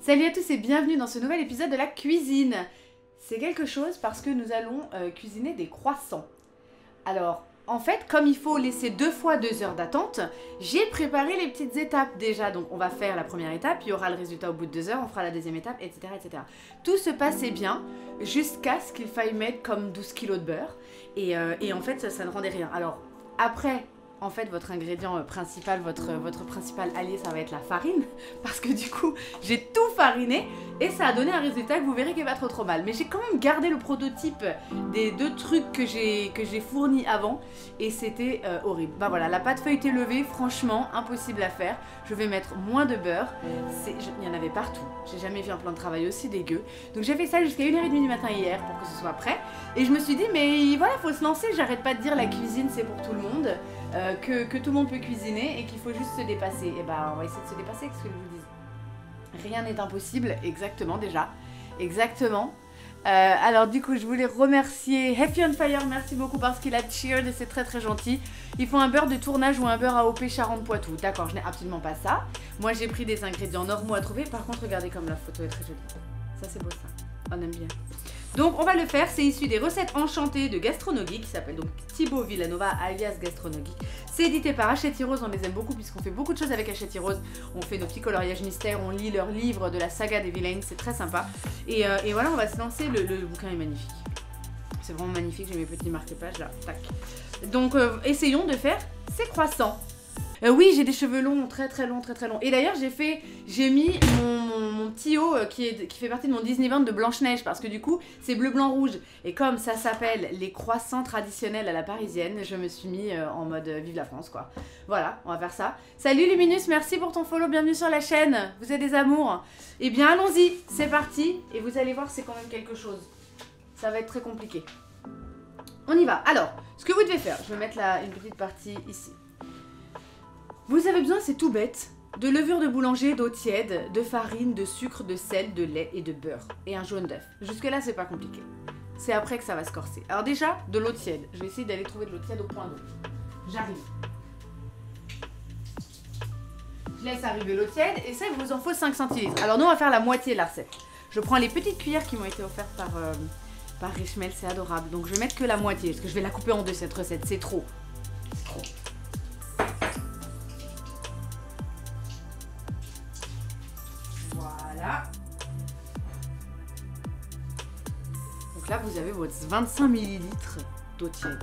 Salut à tous et bienvenue dans ce nouvel épisode de la cuisine. C'est quelque chose parce que nous allons cuisiner des croissants. Alors, en fait, comme il faut laisser 2 fois 2 heures d'attente, j'ai préparé les petites étapes déjà. Donc on va faire la première étape, il y aura le résultat au bout de 2 heures, on fera la deuxième étape, etc. etc. Tout se passait bien jusqu'à ce qu'il faille mettre comme 12 kilos de beurre. Et en fait, ça ne rendait rien. Alors, après... En fait, votre ingrédient principal, votre principal allié, ça va être la farine. Parce que du coup, j'ai tout fariné et ça a donné un résultat que vous verrez qui est pas trop mal. Mais j'ai quand même gardé le prototype des 2 trucs que j'ai fournis avant. Et c'était horrible. Bah voilà, la pâte feuilletée levée, franchement, impossible à faire. Je vais mettre moins de beurre. Il y en avait partout. J'ai jamais vu un plan de travail aussi dégueu. Donc j'ai fait ça jusqu'à 1h30 du matin hier pour que ce soit prêt. Et je me suis dit, mais voilà, faut se lancer. J'arrête pas de dire la cuisine, c'est pour tout le monde. Que tout le monde peut cuisiner et qu'il faut juste se dépasser. Et bah on va essayer de se dépasser, qu'est-ce que je vous dis. Rien n'est impossible, exactement déjà. Exactement. Alors du coup je voulais remercier Happy on Fire, merci beaucoup parce qu'il a cheered et c'est très très gentil. Il faut un beurre de tournage ou un beurre AOP Charente-Poitou. D'accord, je n'ai absolument pas ça. Moi j'ai pris des ingrédients normaux à trouver. Par contre regardez comme la photo est très jolie. Ça c'est beau ça, on aime bien. Donc on va le faire, c'est issu des recettes enchantées de Gastronogeek, qui s'appelle donc Thibaut Villanova alias Gastronogeek. C'est édité par Hachette Rose, on les aime beaucoup puisqu'on fait beaucoup de choses avec Hachette Rose. On fait nos petits coloriages mystères, on lit leurs livres de la saga des vilains, c'est très sympa. Et voilà, on va se lancer, le bouquin est magnifique. C'est vraiment magnifique, j'ai mes petits marque-pages là, tac. Donc essayons de faire ces croissants. Oui, j'ai des cheveux longs, très longs. Et d'ailleurs, j'ai mis mon petit haut qui fait partie de mon Disney Band de Blanche-Neige parce que du coup, c'est bleu, blanc, rouge. Et comme ça s'appelle les croissants traditionnels à la parisienne, je me suis mis en mode vive la France quoi. Voilà, on va faire ça. Salut Luminus, merci pour ton follow, bienvenue sur la chaîne. Vous êtes des amours. Eh bien, allons-y, c'est parti. Et vous allez voir, c'est quand même quelque chose. Ça va être très compliqué. On y va. Alors, ce que vous devez faire, je vais mettre une petite partie ici. Vous avez besoin, c'est tout bête, de levure de boulanger, d'eau tiède, de farine, de sucre, de sel, de lait et de beurre. Et un jaune d'œuf. Jusque là, c'est pas compliqué. C'est après que ça va se corser. Alors déjà, de l'eau tiède. Je vais essayer d'aller trouver de l'eau tiède au point d'eau. J'arrive. Je laisse arriver l'eau tiède et ça, il vous en faut 5 centilitres. Alors nous, on va faire la moitié de la recette. Je prends les petites cuillères qui m'ont été offertes par Richemel, c'est adorable. Donc je vais mettre que la moitié, parce que je vais la couper en deux, cette recette. C'est trop. C'est trop. Voilà. Donc là, vous avez votre 25 ml d'eau tiède.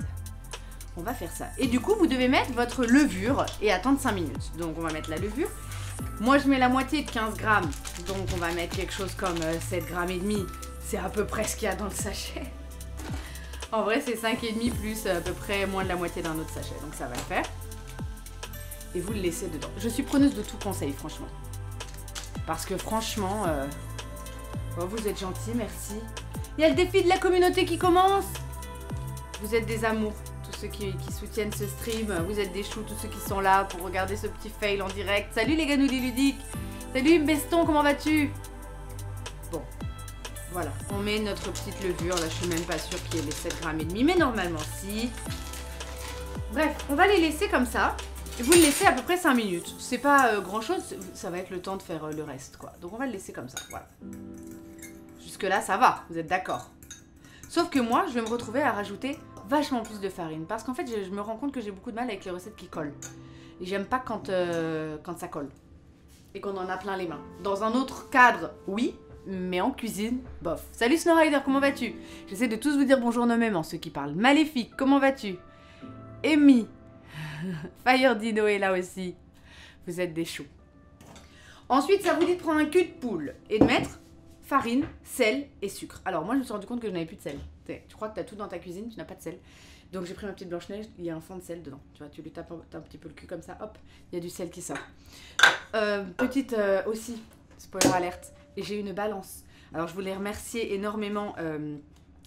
On va faire ça. Et du coup, vous devez mettre votre levure et attendre 5 minutes. Donc, on va mettre la levure. Moi, je mets la moitié de 15 grammes. Donc, on va mettre quelque chose comme 7 grammes et demi. C'est à peu près ce qu'il y a dans le sachet. En vrai, c'est 5,5 plus à peu près moins de la moitié d'un autre sachet. Donc, ça va le faire. Et vous le laissez dedans. Je suis preneuse de tout conseil, franchement. Parce que franchement, oh, vous êtes gentils, merci. Il y a le défi de la communauté qui commence. Vous êtes des amours, tous ceux qui soutiennent ce stream. Vous êtes des choux, tous ceux qui sont là pour regarder ce petit fail en direct. Salut les ganoudis ludiques. Salut Beston, comment vas-tu? Bon, voilà. On met notre petite levure. Là, je suis même pas sûre qu'il y ait les 7 grammes et demi, mais normalement, si. Bref, on va les laisser comme ça. Vous le laissez à peu près 5 minutes. C'est pas grand chose, ça va être le temps de faire le reste quoi. Donc on va le laisser comme ça, voilà. Jusque là ça va, vous êtes d'accord. Sauf que moi je vais me retrouver à rajouter vachement plus de farine. Parce qu'en fait je me rends compte que j'ai beaucoup de mal avec les recettes qui collent. Et j'aime pas quand ça colle. Et qu'on en a plein les mains. Dans un autre cadre, oui. Mais en cuisine, bof. Salut Snowrider, comment vas-tu? J'essaie de tous vous dire bonjour nommément, ceux qui parlent. Maléfique, comment vas-tu? Amy. Fire Dino est là aussi. Vous êtes des choux. Ensuite, ça vous dit de prendre un cul de poule et de mettre farine, sel et sucre. Alors moi, je me suis rendu compte que je n'avais plus de sel. Tu crois que tu as tout dans ta cuisine, tu n'as pas de sel. Donc j'ai pris ma petite Blanche-Neige, il y a un fond de sel dedans. Tu vois, tu lui tapes un petit peu le cul comme ça, hop, il y a du sel qui sort. Petite aussi, spoiler alerte, et j'ai une balance. Alors je voulais remercier énormément,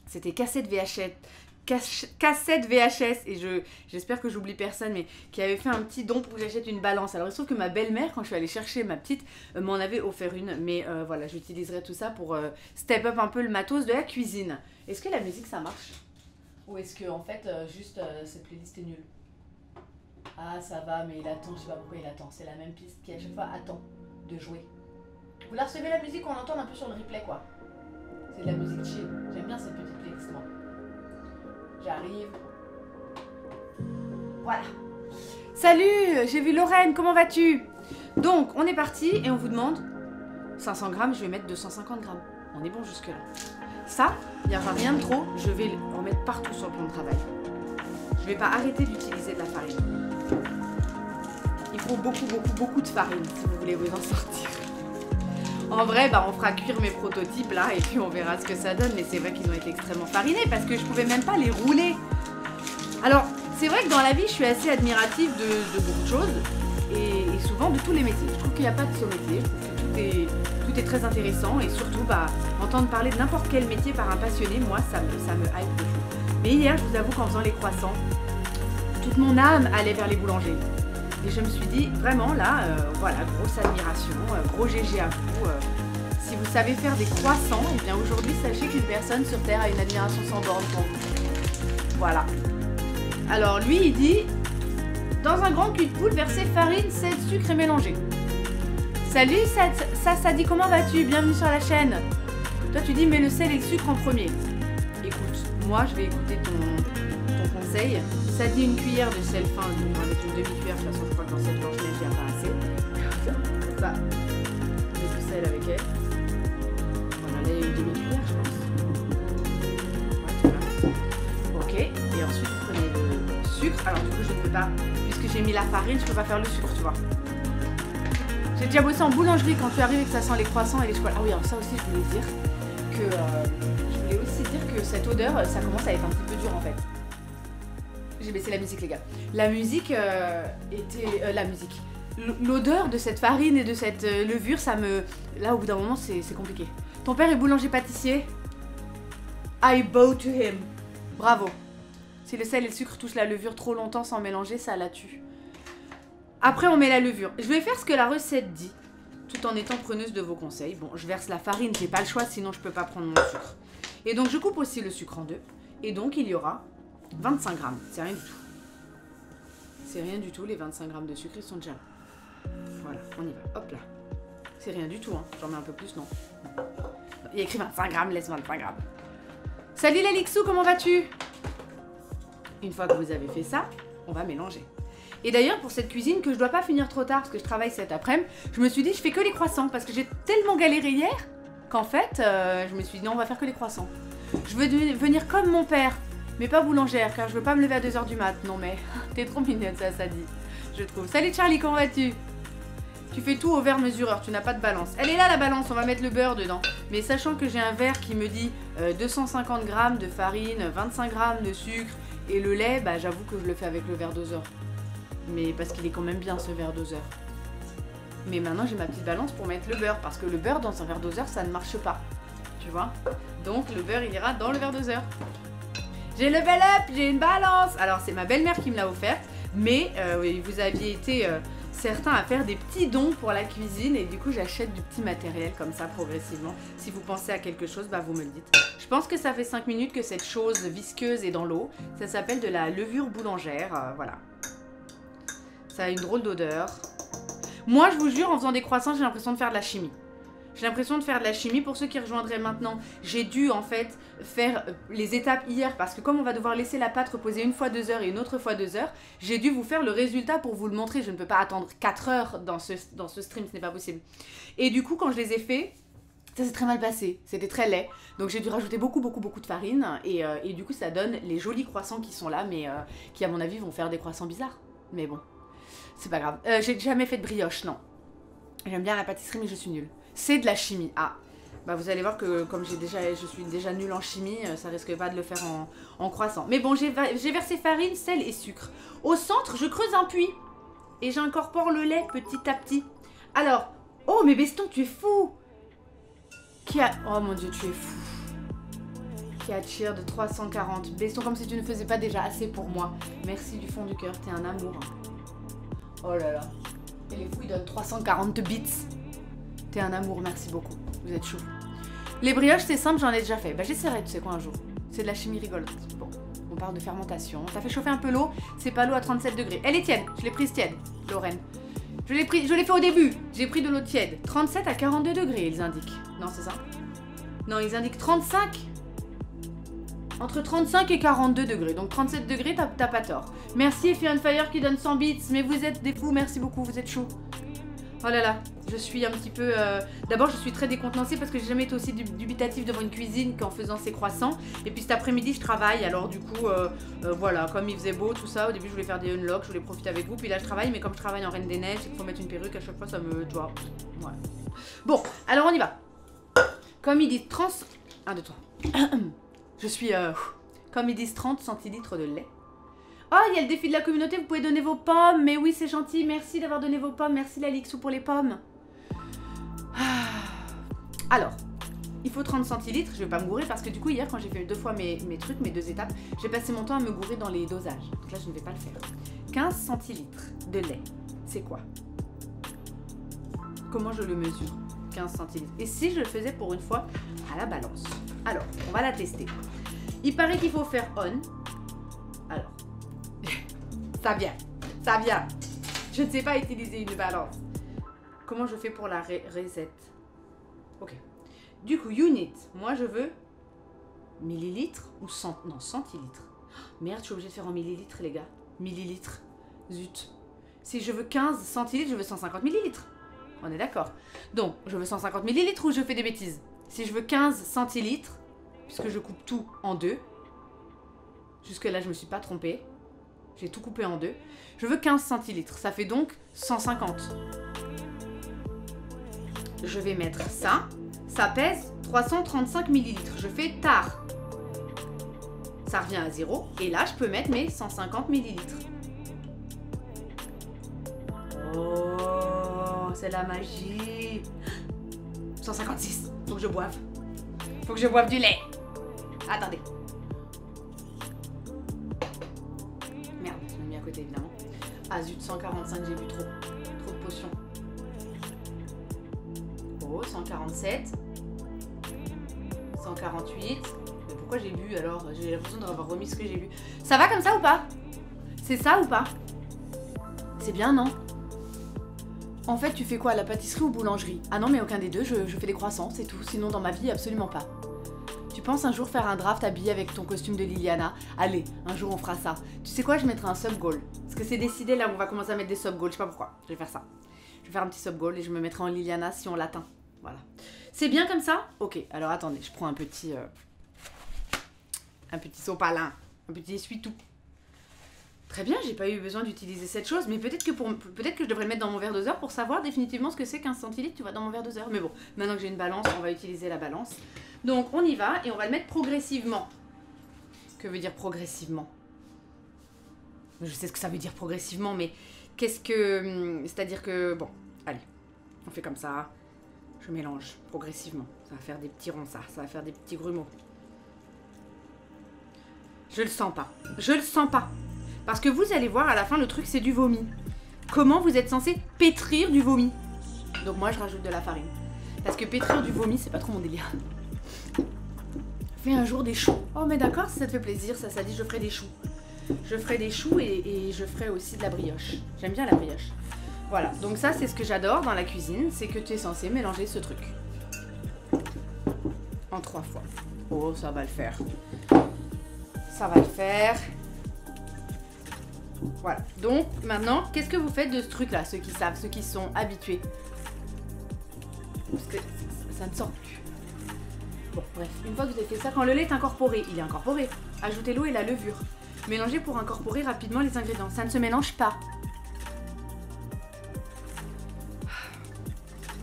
c'était Cassette VHS et j'espère que j'oublie personne mais qui avait fait un petit don pour que j'achète une balance. Alors il se trouve que ma belle-mère quand je suis allée chercher ma petite m'en avait offert une mais voilà j'utiliserai tout ça pour step up un peu le matos de la cuisine. Est-ce que la musique ça marche? Ou est-ce que en fait juste cette playlist est nulle? Ah ça va mais il attend, je sais pas pourquoi il attend, c'est la même piste qui à chaque fois attend de jouer. Vous la recevez la musique, on l'entend un peu sur le replay quoi. C'est de la musique chill. J'aime bien cette petite playlist moi. J'arrive. Voilà. Salut, j'ai vu Lorraine, comment vas-tu? Donc, on est parti et on vous demande 500 grammes, je vais mettre 250 grammes. On est bon jusque-là. Ça, il n'y aura rien de trop, je vais en mettre partout sur le plan de travail. Je vais pas arrêter d'utiliser de la farine. Il faut beaucoup de farine si vous voulez vous en sortir. En vrai, bah, on fera cuire mes prototypes là et puis on verra ce que ça donne. Mais c'est vrai qu'ils ont été extrêmement farinés parce que je pouvais même pas les rouler. Alors, c'est vrai que dans la vie, je suis assez admirative de beaucoup de choses et souvent de tous les métiers. Je trouve qu'il n'y a pas de seul métier. Je trouve que tout est très intéressant et surtout, bah, entendre parler de n'importe quel métier par un passionné, moi, ça me hype de fou. Mais hier, je vous avoue qu'en faisant les croissants, toute mon âme allait vers les boulangers. Et je me suis dit, vraiment là, voilà, grosse admiration, gros GG à vous. Si vous savez faire des croissants, et bien aujourd'hui, sachez qu'une personne sur Terre a une admiration sans borne pour vous. Voilà. Alors lui, il dit, dans un grand cul de poule, versez farine, sel, sucre et mélanger. Salut, ça dit comment vas-tu? Bienvenue sur la chaîne. Toi, tu dis, mets le sel et le sucre en premier. Écoute, moi, je vais écouter ton conseil. Ça dit une cuillère de sel fin, avec une demi-cuillère, de toute façon, je crois que dans cette blanche-neige, il n'y a pas assez. Bah, mets du sel avec elle. Voilà, là, il y a une demi-cuillère, je pense. Ouais, voilà. Ok, et ensuite, vous prenez le sucre. Alors, du coup, je ne peux pas, puisque j'ai mis la farine, je ne peux pas faire le sucre, tu vois. J'ai déjà bossé en boulangerie quand tu arrives et que ça sent les croissants et les chocolats. Ah oui, alors ça aussi, je voulais dire que cette odeur, ça commence à être un petit peu dur en fait. J'ai baissé la musique les gars. La musique était... la musique. L'odeur de cette farine et de cette levure, ça me... Là, au bout d'un moment, c'est compliqué. Ton père est boulanger-pâtissier? I bow to him. Bravo. Si le sel et le sucre touchent la levure trop longtemps sans mélanger, ça la tue. Après, on met la levure. Je vais faire ce que la recette dit, tout en étant preneuse de vos conseils. Bon, je verse la farine, j'ai pas le choix, sinon je peux pas prendre mon sucre. Et donc, je coupe aussi le sucre en deux. Et donc, il y aura 25 grammes. C'est rien du tout. C'est rien du tout, les 25 grammes de sucre, ils sont déjà là. Voilà, on y va. Hop là. C'est rien du tout, hein. J'en mets un peu plus, non. Il y a écrit 25 grammes, laisse 25 grammes. Salut Lalixou, comment vas-tu? Une fois que vous avez fait ça, on va mélanger. Et d'ailleurs, pour cette cuisine que je dois pas finir trop tard parce que je travaille cet après-midi, je me suis dit je fais que les croissants parce que j'ai tellement galéré hier qu'en fait, je me suis dit non, on va faire que les croissants. Je veux venir comme mon père, mais pas boulangère car je veux pas me lever à 2h du mat. Non mais, t'es trop mignonne ça dit, je trouve. Salut Charlie, comment vas-tu? Tu fais tout au verre mesureur, tu n'as pas de balance. Elle est là la balance, on va mettre le beurre dedans. Mais sachant que j'ai un verre qui me dit 250 grammes de farine, 25 grammes de sucre et le lait, bah j'avoue que je le fais avec le verre doseur. Mais parce qu'il est quand même bien ce verre doseur. Mais maintenant j'ai ma petite balance pour mettre le beurre. Parce que le beurre dans un verre doseur ça ne marche pas. Tu vois? Donc le beurre il ira dans le verre doseur. J'ai level up, j'ai une balance. Alors c'est ma belle-mère qui me l'a offerte. Mais oui, vous aviez été certains à faire des petits dons pour la cuisine. Et du coup j'achète du petit matériel comme ça progressivement. Si vous pensez à quelque chose, bah vous me le dites. Je pense que ça fait 5 minutes que cette chose visqueuse est dans l'eau. Ça s'appelle de la levure boulangère. Voilà. Ça a une drôle d'odeur. Moi, je vous jure, en faisant des croissants, j'ai l'impression de faire de la chimie. J'ai l'impression de faire de la chimie. Pour ceux qui rejoindraient maintenant, j'ai dû en fait faire les étapes hier parce que comme on va devoir laisser la pâte reposer une fois 2 heures et une autre fois 2 heures, j'ai dû vous faire le résultat pour vous le montrer. Je ne peux pas attendre 4 heures dans ce stream, ce n'est pas possible. Et du coup, quand je les ai faits, ça s'est très mal passé. C'était très laid. Donc j'ai dû rajouter beaucoup de farine et du coup, ça donne les jolis croissants qui sont là, mais qui à mon avis vont faire des croissants bizarres. Mais bon. C'est pas grave. J'ai jamais fait de brioche, non. J'aime bien la pâtisserie, mais je suis nulle. C'est de la chimie. Ah, bah vous allez voir que comme je suis déjà nulle en chimie, ça risque pas de le faire en croissant. Mais bon, j'ai versé farine, sel et sucre. Au centre, je creuse un puits. Et j'incorpore le lait petit à petit. Alors, oh mais Beston, tu es fou. Oh mon dieu, tu es fou. Qui a cheer de 340. Beston, comme si tu ne faisais pas déjà assez pour moi. Merci du fond du cœur, t'es un amour. Oh là là. Et les fous, ils donnent 340 bits. T'es un amour, merci beaucoup. Vous êtes chou. Les brioches, c'est simple, j'en ai déjà fait. Bah j'essaierai, tu sais quoi, un jour. C'est de la chimie rigolote. Bon, on parle de fermentation. T'as fait chauffer un peu l'eau. C'est pas l'eau à 37 degrés. Elle est tiède. Je l'ai prise tiède, Lorraine. Je l'ai fait au début. J'ai pris de l'eau tiède. 37 à 42 degrés, ils indiquent. Non, c'est ça? Non, ils indiquent 35. Entre 35 et 42 degrés. Donc 37 degrés, t'as pas tort. Merci Effie on Fire qui donne 100 bits. Mais vous êtes des fous, merci beaucoup, vous êtes chaud. Oh là là, je suis un petit peu... D'abord, je suis très décontenancée parce que j'ai jamais été aussi dubitative devant une cuisine qu'en faisant ces croissants. Et puis cet après-midi, je travaille. Alors du coup, voilà, comme il faisait beau, tout ça. Au début, je voulais faire des unlocks, je voulais profiter avec vous. Puis là, je travaille, mais comme je travaille en Reine des Neiges, il faut mettre une perruque à chaque fois, ça me... Tu vois, ouais. Bon, alors on y va. Comme ils disent 30... 1, 2, 3. Je suis... Comme ils disent 30 centilitres de lait. Oh, il y a le défi de la communauté, vous pouvez donner vos pommes. Mais oui, c'est gentil, merci d'avoir donné vos pommes. Merci la Lixou pour les pommes. Alors, il faut 30 centilitres. Je vais pas me gourer parce que du coup, hier, quand j'ai fait 2 fois mes trucs, mes 2 étapes, j'ai passé mon temps à me gourer dans les dosages. Donc là, je ne vais pas le faire. 15 centilitres de lait, c'est quoi? Comment je le mesure? 15 centilitres. Et si je le faisais pour une fois à la balance? Alors, on va la tester. Il paraît qu'il faut faire on. Alors... Ça vient, ça vient. Je ne sais pas utiliser une balance. Comment je fais pour la reset? Ok. Du coup, unit. Moi, je veux millilitres ou non, centilitres. Merde, je suis obligée de faire en millilitres, les gars. Millilitres. Zut. Si je veux 15 centilitres, je veux 150 millilitres. On est d'accord. Donc, je veux 150 millilitres ou je fais des bêtises? Si je veux 15 centilitres, puisque je coupe tout en 2. Jusque-là, je me suis pas trompée. J'ai tout coupé en 2. Je veux 15 centilitres. Ça fait donc 150. Je vais mettre ça. Ça pèse 335 millilitres. Je fais tard. Ça revient à 0. Et là, je peux mettre mes 150 millilitres. Oh, c'est la magie. 156. Faut que je boive. Faut que je boive du lait. Attendez. Évidemment. Ah zut, 145, j'ai bu trop de potions. Oh, 147. 148. Mais pourquoi j'ai bu alors? J'ai l'impression d'avoir remis ce que j'ai bu. Ça va comme ça ou pas? C'est ça ou pas? C'est bien, non? En fait, tu fais quoi, la pâtisserie ou boulangerie? Ah non, mais aucun des deux, je fais des croissants, c'est tout. Sinon, dans ma vie, absolument pas. Tu penses un jour faire un draft habillé avec ton costume de Liliana? Allez, un jour on fera ça. Tu sais quoi, je mettrai un sub-goal. Parce que c'est décidé, là, on va commencer à mettre des sub-goals. Je sais pas pourquoi, je vais faire ça. Je vais faire un petit sub-goal et je me mettrai en Liliana si on l'atteint. Voilà. C'est bien comme ça? Ok, alors attendez, je prends un petit sopalin, un petit essuie-tout. Très bien, j'ai pas eu besoin d'utiliser cette chose, mais peut-être que je devrais le mettre dans mon verre doseur pour savoir définitivement ce que c'est 15 centilitres, tu vois, dans mon verre doseur. Mais bon, maintenant que j'ai une balance, on va utiliser la balance. Donc on y va et on va le mettre progressivement. Que veut dire progressivement? Je sais ce que ça veut dire progressivement, mais qu'est-ce que... C'est-à-dire que... Bon, allez, on fait comme ça. Je mélange progressivement. Ça va faire des petits ronds, ça va faire des petits grumeaux. Je le sens pas. Je le sens pas. Parce que vous allez voir, à la fin, le truc, c'est du vomi. Comment vous êtes censé pétrir du vomi? Donc moi, je rajoute de la farine. Parce que pétrir du vomi, c'est pas trop mon délire. Fais un jour des choux. Oh, mais d'accord, si ça te fait plaisir, ça dit je ferai des choux. Je ferai des choux et je ferai aussi de la brioche. J'aime bien la brioche. Voilà, donc ça, c'est ce que j'adore dans la cuisine, c'est que tu es censé mélanger ce truc. En 3 fois. Oh, ça va le faire. Ça va le faire. Voilà, donc maintenant, qu'est-ce que vous faites de ce truc-là, ceux qui savent, ceux qui sont habitués? Parce que ça ne sort plus. Bon, bref, une fois que vous avez fait ça, quand le lait est incorporé, il est incorporé. Ajoutez l'eau et la levure. Mélangez pour incorporer rapidement les ingrédients. Ça ne se mélange pas.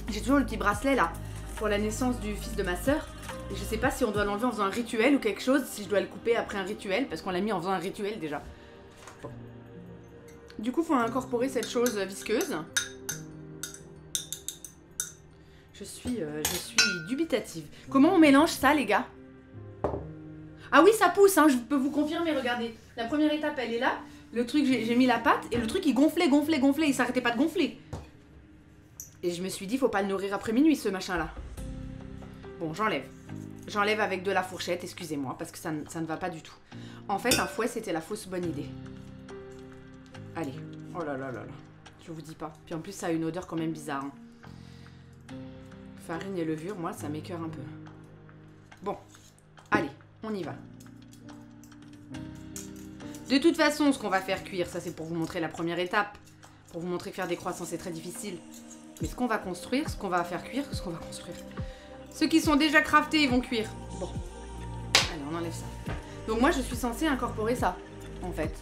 J'ai toujours le petit bracelet là, pour la naissance du fils de ma sœur. Et je sais pas si on doit l'enlever en faisant un rituel ou quelque chose, si je dois le couper après un rituel, parce qu'on l'a mis en faisant un rituel déjà. Bon. Du coup, il faut incorporer cette chose visqueuse. Je suis dubitative. Comment on mélange ça, les gars? Ah oui, ça pousse, hein, je peux vous confirmer, regardez. La première étape, elle est là. Le truc, j'ai mis la pâte et le truc, il gonflait, gonflait, gonflait. Il s'arrêtait pas de gonfler. Et je me suis dit, faut pas le nourrir après minuit, ce machin-là. Bon, j'enlève. J'enlève avec de la fourchette, excusez-moi, parce que ça ne va pas du tout. En fait, un fouet, c'était la fausse bonne idée. Allez. Oh là là là là. Je vous dis pas. Puis en plus, ça a une odeur quand même bizarre. Hein. Farine et levure, moi, ça m'écoeure un peu. Bon. Allez, on y va. De toute façon, ce qu'on va faire cuire, ça c'est pour vous montrer la première étape. Pour vous montrer que faire des croissants, c'est très difficile. Mais ce qu'on va construire, ce qu'on va faire cuire, ce qu'on va construire. Ceux qui sont déjà craftés, ils vont cuire. Bon. Allez, on enlève ça. Donc moi, je suis censée incorporer ça, en fait.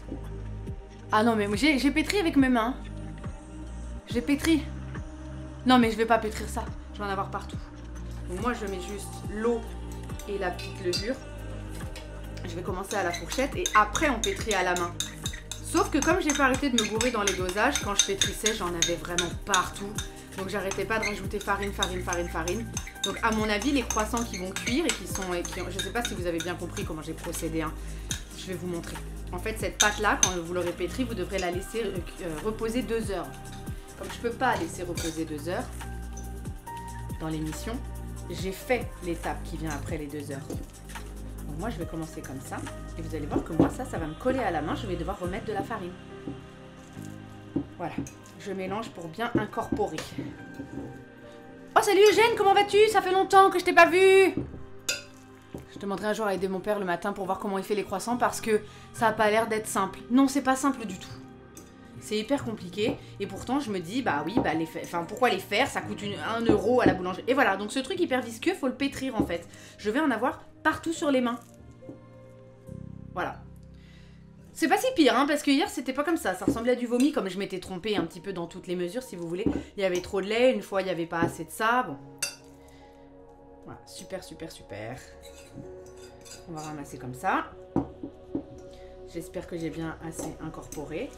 Ah non, mais j'ai pétri avec mes mains. J'ai pétri. Non, mais je vais pas pétrir ça. Je vais en avoir partout. Donc moi, je mets juste l'eau et la petite levure. Je vais commencer à la fourchette et après, on pétrit à la main. Sauf que comme j'ai pas arrêté de me bourrer dans les dosages, quand je pétrissais, j'en avais vraiment partout. Donc j'arrêtais pas de rajouter farine. Donc à mon avis, les croissants qui vont cuire et qui sont... je sais pas si vous avez bien compris comment j'ai procédé. Hein. Je vais vous montrer. En fait, cette pâte-là, quand vous l'aurez pétrie, vous devrez la laisser reposer 2 heures. Comme je peux pas laisser reposer 2 heures dans l'émission, j'ai fait l'étape qui vient après les 2 heures. Donc moi, je vais commencer comme ça. Et vous allez voir que moi, ça va me coller à la main. Je vais devoir remettre de la farine. Voilà. Je mélange pour bien incorporer. Oh, salut Eugène, comment vas-tu? Ça fait longtemps que je t'ai pas vu. Je demanderai un jour à aider mon père le matin pour voir comment il fait les croissants parce que ça a pas l'air d'être simple. Non, c'est pas simple du tout. C'est hyper compliqué. Et pourtant, je me dis, bah oui, bah pourquoi les faire? Ça coûte 1 euro à la boulangerie. Et voilà, donc ce truc hyper visqueux, faut le pétrir en fait. Je vais en avoir partout sur les mains. Voilà. C'est pas si pire, hein, parce que hier, c'était pas comme ça. Ça ressemblait à du vomi, comme je m'étais trompée un petit peu dans toutes les mesures, si vous voulez. Il y avait trop de lait, une fois, il y avait pas assez de ça. Bon. Voilà, super. On va ramasser comme ça. J'espère que j'ai bien assez incorporé.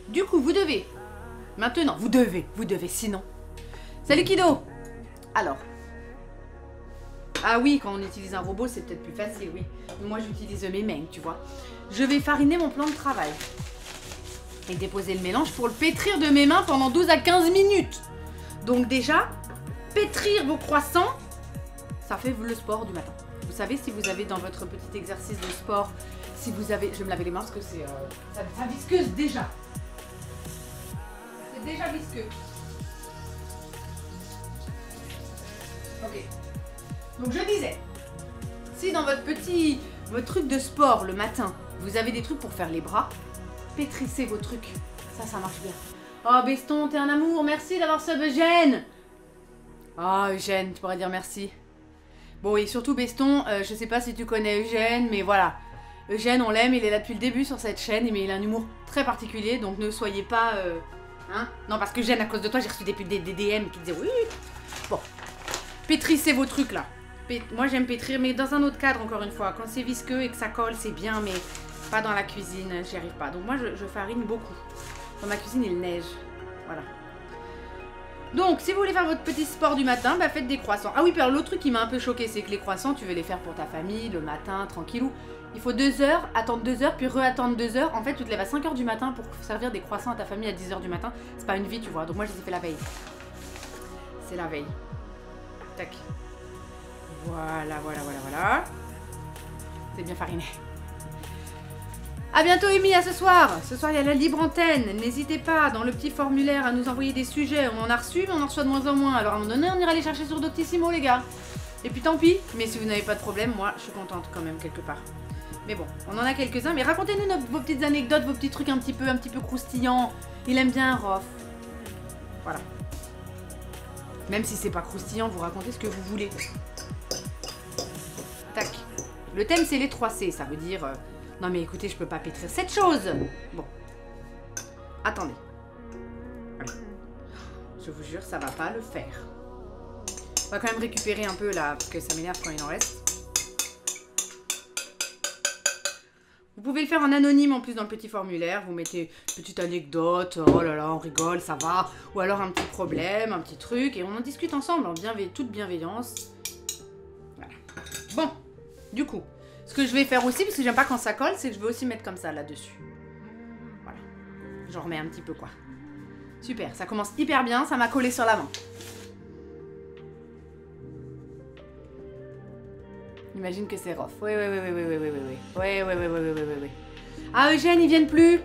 Du coup, vous devez. Maintenant, vous devez, sinon. Salut Kido. Alors. Ah oui, quand on utilise un robot, c'est peut-être plus facile, oui. Mais moi, j'utilise mes mains, tu vois. Je vais fariner mon plan de travail. Et déposer le mélange pour le pétrir de mes mains pendant 12 à 15 minutes. Donc déjà, pétrir vos croissants, ça fait le sport du matin. Vous savez, si vous avez dans votre petit exercice de sport, si vous avez... Je vais me laver les mains parce que c'est... ça visqueuse déjà. C'est déjà visqueux. Ok. Donc je disais, si dans votre truc de sport le matin, vous avez des trucs pour faire les bras, pétrissez vos trucs. Ça marche bien. Oh Beston, t'es un amour, merci d'avoir sub Eugène. Oh Eugène, tu pourrais dire merci. Bon et surtout Beston, je sais pas si tu connais Eugène, mais voilà. Eugène, on l'aime, il est là depuis le début sur cette chaîne, mais il a un humour très particulier, donc ne soyez pas... hein? Non, parce que Eugène, à cause de toi, j'ai reçu des DM qui disaient oui. Bon, pétrissez vos trucs là. Moi j'aime pétrir, mais dans un autre cadre encore une fois. Quand c'est visqueux et que ça colle, c'est bien, mais pas dans la cuisine, j'y arrive pas. Donc moi je farine beaucoup. Dans ma cuisine il neige. Voilà. Donc si vous voulez faire votre petit sport du matin, bah faites des croissants. Ah oui, puis alors l'autre truc qui m'a un peu choqué, c'est que les croissants, tu veux les faire pour ta famille, le matin, tranquillou. Il faut 2 heures, attendre 2 heures, puis re-attendre 2 heures. En fait, tu te lèves à 5 heures du matin pour servir des croissants à ta famille à 10 heures du matin. C'est pas une vie, tu vois. Donc moi je les ai fait la veille. C'est la veille. Tac. Voilà. C'est bien fariné. A bientôt Amy, à ce soir. Ce soir il y a la libre antenne. N'hésitez pas dans le petit formulaire à nous envoyer des sujets. On en a reçu mais on en reçoit de moins en moins. Alors à un moment donné on ira les chercher sur Doctissimo les gars. Et puis tant pis. Mais si vous n'avez pas de problème, moi je suis contente quand même quelque part. Mais bon, on en a quelques-uns. Mais racontez-nous vos petites anecdotes, vos petits trucs un petit peu croustillants. Il aime bien Rof. Voilà. Même si c'est pas croustillant, vous racontez ce que vous voulez. Tac. Le thème, c'est les 3 C. Ça veut dire... non mais écoutez, je peux pas pétrir cette chose. Bon. Attendez. Allez. Je vous jure, ça va pas le faire. On va quand même récupérer un peu là, parce que ça m'énerve quand il en reste. Vous pouvez le faire en anonyme en plus dans le petit formulaire. Vous mettez petite anecdote, oh là là, on rigole, ça va. Ou alors un petit problème, un petit truc. Et on en discute ensemble en toute bienveillance. Voilà. Bon, du coup, ce que je vais faire aussi, parce que j'aime pas quand ça colle, c'est que je vais aussi mettre comme ça là-dessus. Voilà. J'en remets un petit peu quoi. Super, ça commence hyper bien, ça m'a collé sur la main. J'imagine que c'est Rof. Oui. Ouais. Ah, Eugène, ils viennent plus.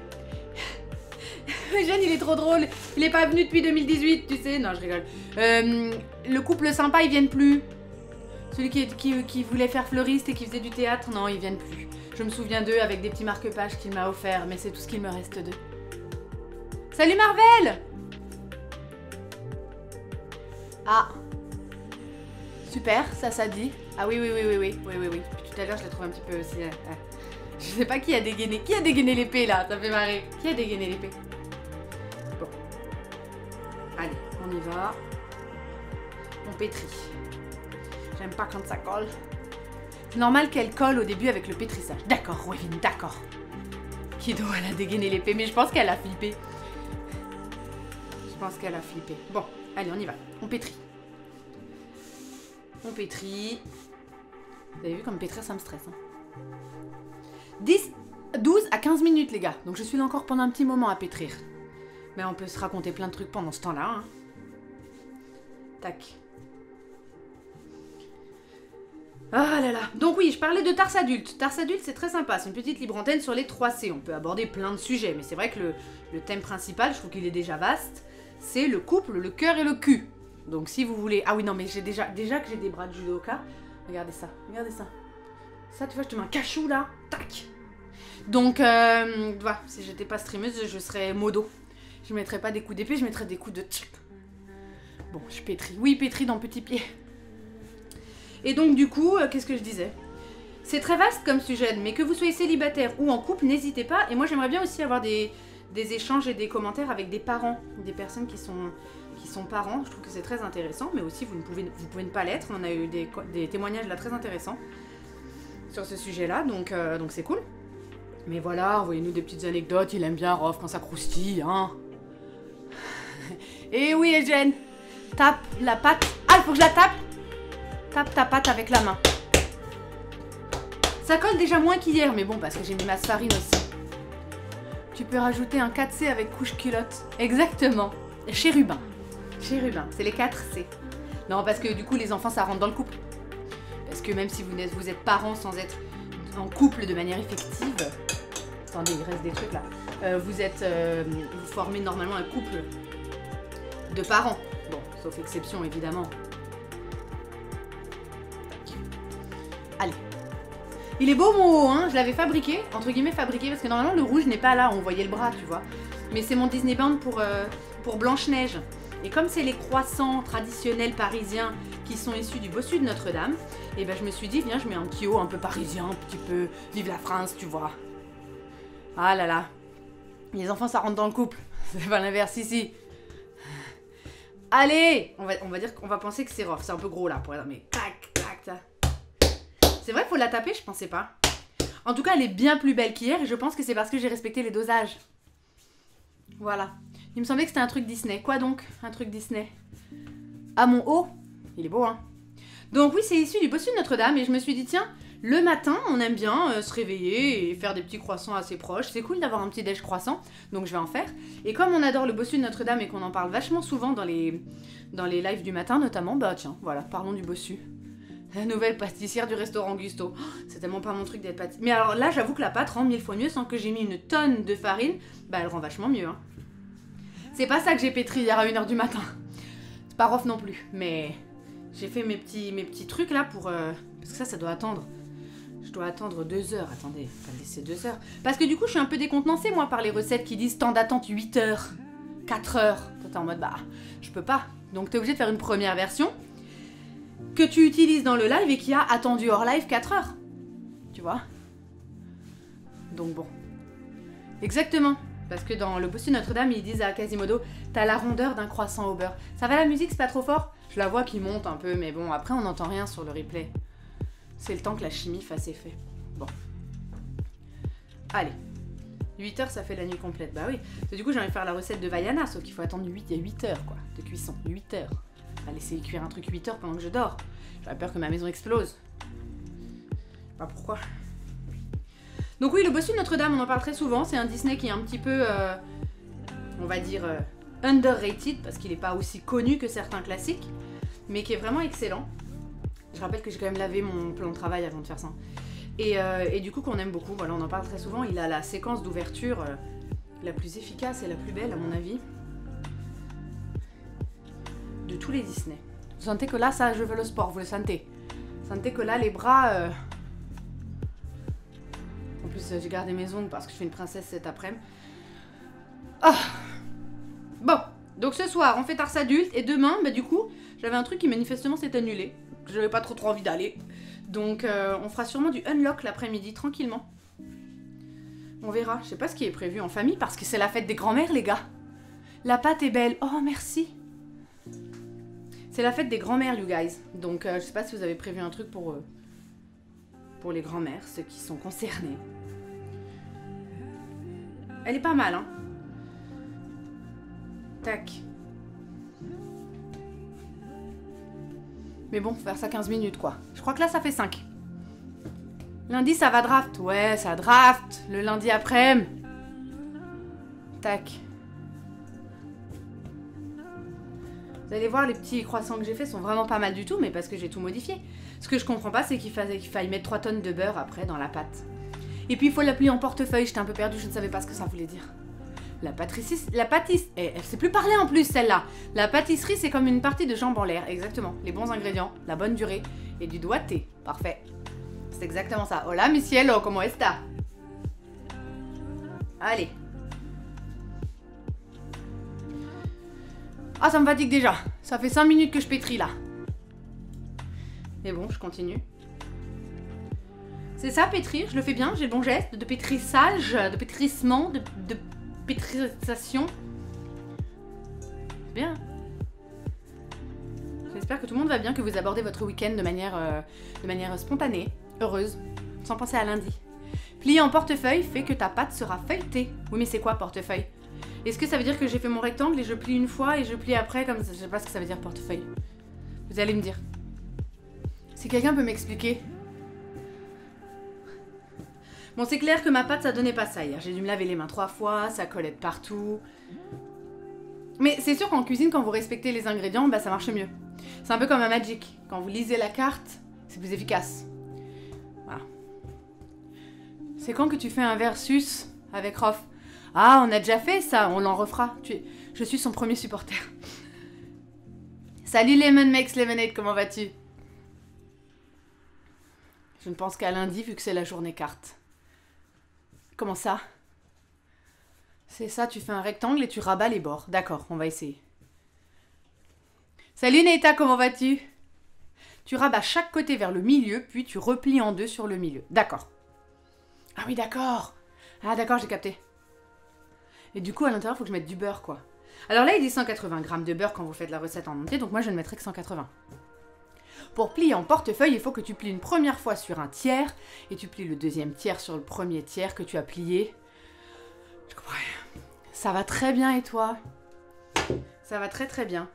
Eugène, il est trop drôle. Il est pas venu depuis 2018, tu sais. Non, je rigole. Le couple sympa, ils viennent plus. Celui qui voulait faire fleuriste et qui faisait du théâtre, non, ils viennent plus. Je me souviens d'eux avec des petits marque-pages qu'il m'a offert, mais c'est tout ce qu'il me reste d'eux. Salut Marvel! Ah. Super, ça dit. Ah oui. Depuis tout à l'heure, je l'ai trouvé un petit peu aussi. Je sais pas qui a dégainé. Qui a dégainé l'épée là? Ça fait marrer. Qui a dégainé l'épée? Bon. Allez, on y va. On pétrit. J'aime pas quand ça colle. C'est normal qu'elle colle au début avec le pétrissage. D'accord, Wevin, d'accord. Kido, elle a dégainé l'épée, mais je pense qu'elle a flippé. Bon, allez, on y va. On pétrit. On pétrit. Vous avez vu comme pétrir, ça me stresse. Hein. 12 à 15 minutes, les gars. Donc je suis là encore pendant un petit moment à pétrir. Mais on peut se raconter plein de trucs pendant ce temps-là. Hein. Tac. Ah là là. Donc oui, je parlais de Tarse Adulte. Tarse Adulte, c'est très sympa. C'est une petite libre antenne sur les 3C. On peut aborder plein de sujets. Mais c'est vrai que le thème principal, je trouve qu'il est déjà vaste. C'est le couple, le cœur et le cul. Donc si vous voulez... Ah oui, non, mais j'ai déjà que j'ai des bras de judoka. Regardez ça. Ça, tu vois, je te mets un cachou là. Tac. Donc, voilà, si j'étais pas streameuse, je serais modo. Je mettrais pas des coups d'épée, je mettrais des coups de chip. Bon, je pétris. Oui, pétris dans petit pied. Et donc, du coup, qu'est-ce que je disais? C'est très vaste comme sujet, mais que vous soyez célibataire ou en couple, n'hésitez pas. Et moi, j'aimerais bien aussi avoir des échanges et des commentaires avec des parents, des personnes qui sont parents. Je trouve que c'est très intéressant, mais aussi, vous pouvez ne pas l'être. On a eu des témoignages là très intéressants sur ce sujet-là, donc c'est cool. Mais voilà, envoyez-nous des petites anecdotes, il aime bien Rof quand ça croustille, hein. Et oui, Eugène, tape la pâte. Ah, il faut que je la tape. Tape ta pâte avec la main. Ça colle déjà moins qu'hier, mais bon, parce que j'ai mis ma farine aussi. Tu peux rajouter un 4C avec couche culotte. Exactement. Chérubin. Chérubin, c'est les 4C. Non, parce que du coup, les enfants, ça rentre dans le couple. Parce que même si vous êtes parents sans être en couple de manière effective... Attendez, il reste des trucs là. Vous formez normalement un couple de parents. Bon, sauf exception, évidemment. Allez. Il est beau mon haut, hein. Je l'avais fabriqué, entre guillemets fabriqué, parce que normalement le rouge n'est pas là, on voyait le bras, tu vois. Mais c'est mon Disney Band pour Blanche-Neige. Et comme c'est les croissants traditionnels parisiens qui sont issus du bossu de Notre-Dame, et ben je me suis dit, viens, je mets un petit haut un peu parisien, un petit peu vive la France, tu vois. Ah là là. Les enfants, ça rentre dans le couple. C'est pas l'inverse ici. Allez, on va dire qu'on va penser que c'est rough. C'est un peu gros là pour être, mais tac, tac, tac. C'est vrai, faut la taper, je pensais pas. En tout cas, elle est bien plus belle qu'hier et je pense que c'est parce que j'ai respecté les dosages. Voilà. Il me semblait que c'était un truc Disney. Quoi donc? Un truc Disney. Ah, mon haut. Il est beau, hein. Donc oui, c'est issu du bossu de Notre-Dame et je me suis dit, tiens, le matin, on aime bien se réveiller et faire des petits croissants assez proches. C'est cool d'avoir un petit déj croissant, donc je vais en faire. Et comme on adore le bossu de Notre-Dame et qu'on en parle vachement souvent dans les lives du matin notamment, bah tiens, voilà, parlons du bossu. La nouvelle pâtissière du restaurant Gusto. Oh, c'est tellement pas mon truc d'être pâtissière. Mais alors là, j'avoue que la pâte rend 1000 fois mieux sans que j'ai mis une tonne de farine. Bah elle rend vachement mieux, hein. C'est pas ça que j'ai pétri hier à 1h du matin. C'est pas rough non plus, mais j'ai fait mes petits trucs là pour... parce que ça doit attendre. Je dois attendre 2 heures. Attendez, pas laisser 2 heures. Parce que du coup, je suis un peu décontenancée, moi, par les recettes qui disent temps d'attente 8 heures, 4 heures. Toi, t'es en mode, bah, je peux pas. Donc, t'es obligé de faire une première version que tu utilises dans le live et qui a attendu hors live 4 heures. Tu vois? Donc, bon. Exactement. Parce que dans le bossu de Notre-Dame, ils disent à Quasimodo, t'as la rondeur d'un croissant au beurre. Ça va la musique, c'est pas trop fort? Je la vois qui monte un peu, mais bon, après, on n'entend rien sur le replay. C'est le temps que la chimie fasse effet. Bon. Allez. 8 heures, ça fait la nuit complète. Bah oui. Parce que du coup, j'ai envie de faire la recette de Vaiana, sauf qu'il faut attendre 8 heures, quoi, de cuisson. 8 heures. On va laisser cuire un truc 8 heures pendant que je dors. J'aurais peur que ma maison explose. Je sais pas pourquoi. Donc oui, le bossu de Notre-Dame, on en parle très souvent. C'est un Disney qui est un petit peu, on va dire, underrated, parce qu'il n'est pas aussi connu que certains classiques, mais qui est vraiment excellent. Je rappelle que j'ai quand même lavé mon plan de travail avant de faire ça. Et du coup, qu'on aime beaucoup, voilà, on en parle très souvent. Il a la séquence d'ouverture la plus efficace et la plus belle, à mon avis, de tous les Disney. Vous sentez que là, ça, je veux le sport, vous le sentez. Vous sentez que là, les bras... En plus, j'ai gardé mes ongles parce que je suis une princesse cet après-midi. Ah. Bon, donc ce soir, on fait Ars Adulte. Et demain, bah du coup, j'avais un truc qui manifestement s'est annulé. J'avais pas trop envie d'aller. Donc, on fera sûrement du unlock l'après-midi, tranquillement. On verra. Je sais pas ce qui est prévu en famille parce que c'est la fête des grands-mères, les gars. La pâte est belle. Oh, merci. C'est la fête des grands-mères, you guys. Donc, je sais pas si vous avez prévu un truc pour les grands-mères, ceux qui sont concernés. Elle est pas mal, hein. Tac. Mais bon, faut faire ça 15 minutes, quoi. Je crois que là, ça fait 5. Lundi, ça va draft. Ouais, ça draft. Le lundi après-midi. Tac. Vous allez voir, les petits croissants que j'ai faits sont vraiment pas mal du tout, mais parce que j'ai tout modifié. Ce que je comprends pas, c'est qu'il faille mettre 3 tonnes de beurre après dans la pâte. Et puis il faut l'appeler en portefeuille, j'étais un peu perdue, je ne savais pas ce que ça voulait dire. La pâtisserie, elle sait plus parler en plus celle-là. La pâtisserie, c'est comme une partie de jambes en l'air, exactement. Les bons ingrédients, la bonne durée et du doigté. Parfait. C'est exactement ça. Hola mi cielo, ¿cómo está? Allez. Ah, ça me fatigue déjà. Ça fait 5 minutes que je pétris là. Mais bon, je continue. C'est ça, pétrir, je le fais bien, j'ai le bon geste de pétrissage, de pétrissement, de pétrisation. Bien. J'espère que tout le monde va bien, que vous abordez votre week-end de manière spontanée, heureuse, sans penser à lundi. Plier en portefeuille fait que ta pâte sera feuilletée. Oui, mais c'est quoi portefeuille? Est-ce que ça veut dire que j'ai fait mon rectangle et je plie une fois et je plie après comme ça? Je sais pas ce que ça veut dire portefeuille. Vous allez me dire. Si quelqu'un peut m'expliquer. Bon, c'est clair que ma pâte, ça donnait pas ça hier. J'ai dû me laver les mains 3 fois, ça collait de partout. Mais c'est sûr qu'en cuisine, quand vous respectez les ingrédients, bah ça marche mieux. C'est un peu comme un Magic. Quand vous lisez la carte, c'est plus efficace. Voilà. C'est quand que tu fais un versus avec Rof? Ah, on a déjà fait ça, on l'en refera. Je suis son premier supporter. Salut Lemon Makes Lemonade, comment vas-tu? Je ne pense qu'à lundi, vu que c'est la journée carte. Comment ça? C'est ça, tu fais un rectangle et tu rabats les bords. D'accord, on va essayer. Salut Neita, comment vas-tu? Tu rabats chaque côté vers le milieu, puis tu replies en deux sur le milieu. D'accord. Ah oui, d'accord. Ah d'accord, j'ai capté. Et du coup, à l'intérieur, il faut que je mette du beurre, quoi. Alors là, il dit 180 grammes de beurre quand vous faites la recette en entier, donc moi, je ne mettrai que 180. Pour plier en portefeuille, il faut que tu plies une première fois sur un tiers, et tu plies le deuxième tiers sur le premier tiers que tu as plié. Je comprends rien. Ça va très bien, et toi? Ça va très très bien.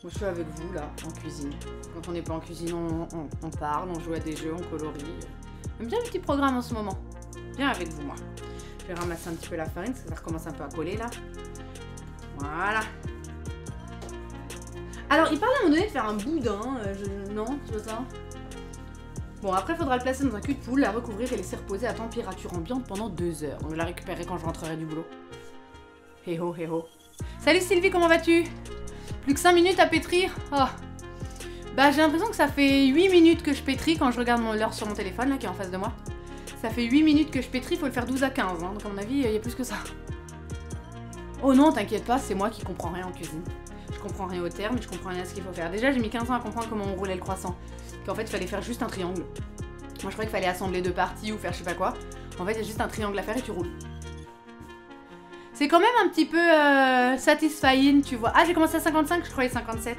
Moi, je suis avec vous, là, en cuisine. Quand on n'est pas en cuisine, on parle, on joue à des jeux, on colorie. J'aime bien le petit programme en ce moment. Bien avec vous, moi. Je vais ramasser un petit peu la farine, parce que ça recommence un peu à coller, là. Voilà. Alors, il parlait à un moment donné de faire un boudin. Non, tu vois ça? Bon, après, il faudra le placer dans un cul de poule, la recouvrir et laisser reposer à température ambiante pendant 2 heures. Donc, je la récupérerai quand je rentrerai du boulot. Hé ho, hé ho. Salut Sylvie, comment vas-tu? Plus que 5 minutes à pétrir? Oh. Bah, j'ai l'impression que ça fait 8 minutes que je pétris quand je regarde l'heure sur mon téléphone, là, qui est en face de moi. Ça fait 8 minutes que je pétris, il faut le faire 12 à 15. Hein. Donc, à mon avis, il y a plus que ça. Oh non, t'inquiète pas, c'est moi qui comprends rien en cuisine. Je comprends rien au terme, je comprends rien à ce qu'il faut faire. Déjà, j'ai mis 15 ans à comprendre comment on roulait le croissant. Qu'en fait, il fallait faire juste un triangle. Moi, je croyais qu'il fallait assembler 2 parties ou faire je sais pas quoi. En fait, il y a juste un triangle à faire et tu roules. C'est quand même un petit peu satisfying, tu vois. Ah, j'ai commencé à 55, je croyais 57.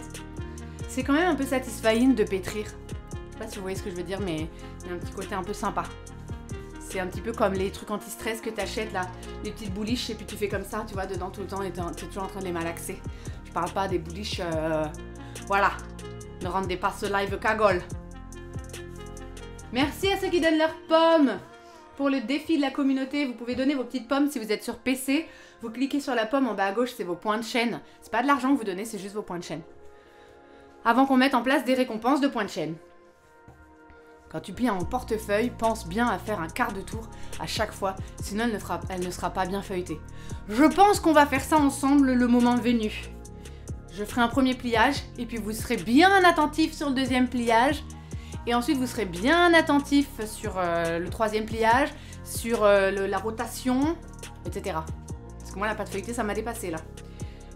C'est quand même un peu satisfying de pétrir. Je sais pas si vous voyez ce que je veux dire, mais il y a un petit côté un peu sympa. C'est un petit peu comme les trucs anti-stress que t'achètes là, les petites bouliches et puis tu fais comme ça, tu vois, dedans tout le temps et t'es toujours en train de les malaxer. Je parle pas des bouliches, voilà, ne rendez pas ce live cagole. Merci à ceux qui donnent leurs pommes pour le défi de la communauté. Vous pouvez donner vos petites pommes si vous êtes sur PC. Vous cliquez sur la pomme en bas à gauche, c'est vos points de chaîne. C'est pas de l'argent que vous donnez, c'est juste vos points de chaîne. Avant qu'on mette en place des récompenses de points de chaîne. Quand tu plies un portefeuille, pense bien à faire un quart de tour à chaque fois, sinon elle ne sera pas bien feuilletée. Je pense qu'on va faire ça ensemble le moment venu. Je ferai un premier pliage, et puis vous serez bien attentif sur le deuxième pliage, et ensuite vous serez bien attentif sur le troisième pliage, sur la rotation, etc. Parce que moi la pâte feuilletée ça m'a dépassé là.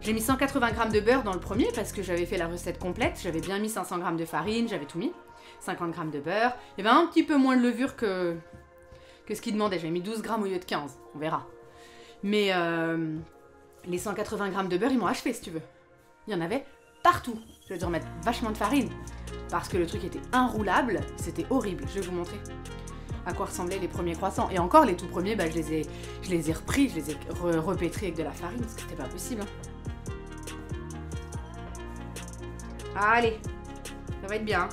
J'ai mis 180 g de beurre dans le premier parce que j'avais fait la recette complète, j'avais bien mis 500 g de farine, j'avais tout mis. 50 g de beurre, il y avait un petit peu moins de levure que ce qu'il demandait, j'avais mis 12 g au lieu de 15, on verra. Mais les 180 g de beurre ils m'ont achevé si tu veux. Il y en avait partout. Je vais dû remettre vachement de farine parce que le truc était inroulable, c'était horrible. Je vais vous montrer à quoi ressemblaient les premiers croissants. Et encore les tout premiers, bah, je les ai repris, je les ai repétrés avec de la farine parce que c'était pas possible. Allez, ça va être bien.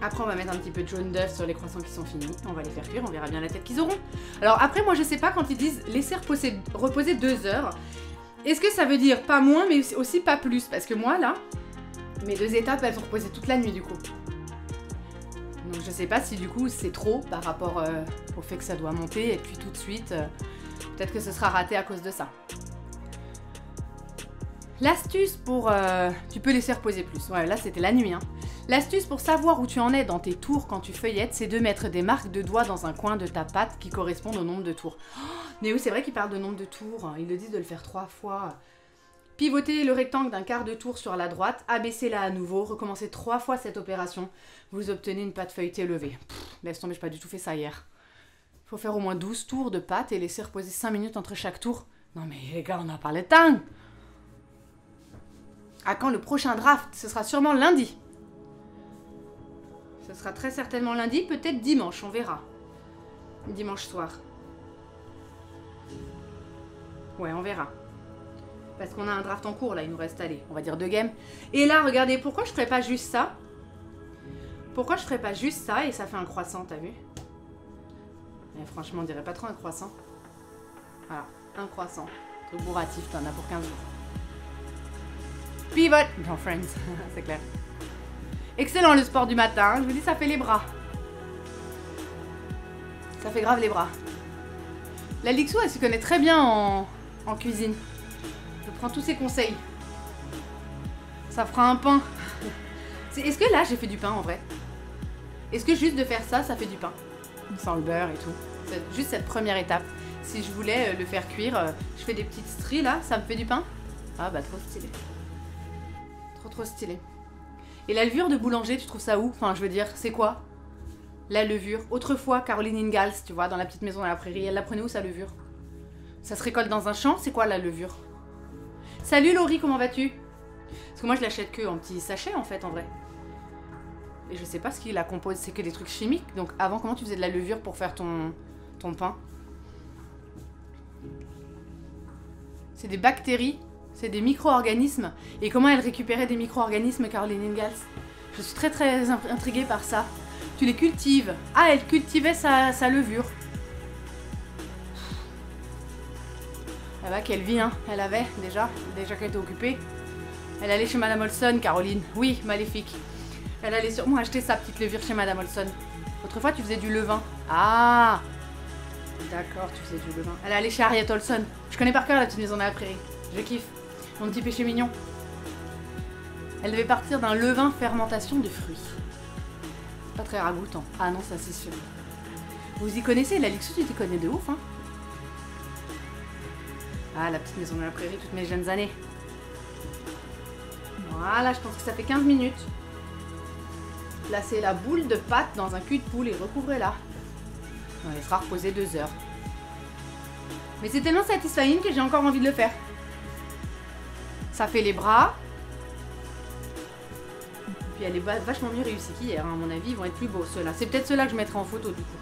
Après on va mettre un petit peu de jaune d'œuf sur les croissants qui sont finis. On va les faire cuire, on verra bien la tête qu'ils auront. Alors après moi je sais pas quand ils disent laisser reposer 2 heures. Est-ce que ça veut dire pas moins mais aussi pas plus? Parce que moi là, mes 2 étapes elles sont reposées toute la nuit du coup. Donc je sais pas si du coup c'est trop par rapport au fait que ça doit monter et puis tout de suite, peut-être que ce sera raté à cause de ça. L'astuce pour... tu peux laisser reposer plus. Ouais là c'était la nuit hein. L'astuce pour savoir où tu en es dans tes tours quand tu feuillettes, c'est de mettre des marques de doigts dans un coin de ta pâte qui correspondent au nombre de tours. Oh, mais oui, c'est vrai qu'ils parlent de nombre de tours. Ils le disent de le faire 3 fois. Pivotez le rectangle d'un quart de tour sur la droite, abaissez-la à nouveau, recommencez 3 fois cette opération. Vous obtenez une pâte feuilletée levée. Laisse tomber, j'ai pas du tout fait ça hier. Il faut faire au moins 12 tours de pâte et laisser reposer 5 minutes entre chaque tour. Non mais les gars, on a parlé de temps. À quand le prochain draft? Ce sera sûrement lundi. Ce sera très certainement lundi, peut-être dimanche, on verra. Dimanche soir. Ouais, on verra. Parce qu'on a un draft en cours, là, il nous reste, allez, on va dire 2 games. Et là, regardez, pourquoi je ferais pas juste ça? Pourquoi je ferais pas juste ça et ça fait un croissant, t'as vu? Et franchement, on dirait pas trop un croissant. Voilà, un croissant. Truc bourratif, t'en as pour 15 jours. Pivot! Non, friends, c'est clair. Excellent le sport du matin, je vous dis ça fait les bras. Ça fait grave les bras. La Lixou elle se connaît très bien en cuisine. Je prends tous ses conseils. Ça fera un pain. Est-ce que là j'ai fait du pain en vrai? Est-ce que juste de faire ça, ça fait du pain? Sans le beurre et tout. C'est juste cette première étape. Si je voulais le faire cuire, je fais des petites stries là, ça me fait du pain? Ah bah trop stylé. Trop stylé. Et la levure de boulanger, tu trouves ça où? Enfin, je veux dire, c'est quoi? La levure. Autrefois, Caroline Ingalls, tu vois, dans la petite maison à la prairie, elle la prenait où sa levure? Ça se récolte dans un champ? C'est quoi la levure? Salut Laurie, comment vas-tu? Parce que moi, je l'achète que en petits sachets, en fait, en vrai. Et je sais pas ce qui la compose, c'est que des trucs chimiques. Donc, avant, comment tu faisais de la levure pour faire ton pain? C'est des bactéries. C'est des micro-organismes. Et comment elle récupérait des micro-organismes, Caroline Ingalls? Je suis très intriguée par ça. Tu les cultives. Ah, elle cultivait sa levure. Ah bah, quelle vie, hein. Elle avait, déjà qu'elle était occupée. Elle allait chez Madame Olson, Caroline. Oui, maléfique. Elle allait sûrement acheter sa petite levure chez Madame Olson. Autrefois, tu faisais du levain. Ah! D'accord, tu faisais du levain. Elle allait chez Harriet Olson. Je connais par cœur la petite maison à la prairie. Je kiffe. Mon petit péché mignon. Elle devait partir d'un levain fermentation de fruits. Pas très ragoûtant. Ah non, ça c'est sûr. Vous y connaissez, la Lixou, tu t'y connais de ouf, hein? Ah, la petite maison de la prairie, toutes mes jeunes années. Voilà, je pense que ça fait 15 minutes. Placez la boule de pâte dans un cul de poule et recouvrez-la. On laissera reposer 2 heures. Mais c'est tellement satisfying que j'ai encore envie de le faire. Ça fait les bras. Puis elle est vachement mieux réussie qu'hier, hein. À mon avis, ils vont être plus beaux ceux-là. C'est peut-être ceux-là que je mettrai en photo du coup.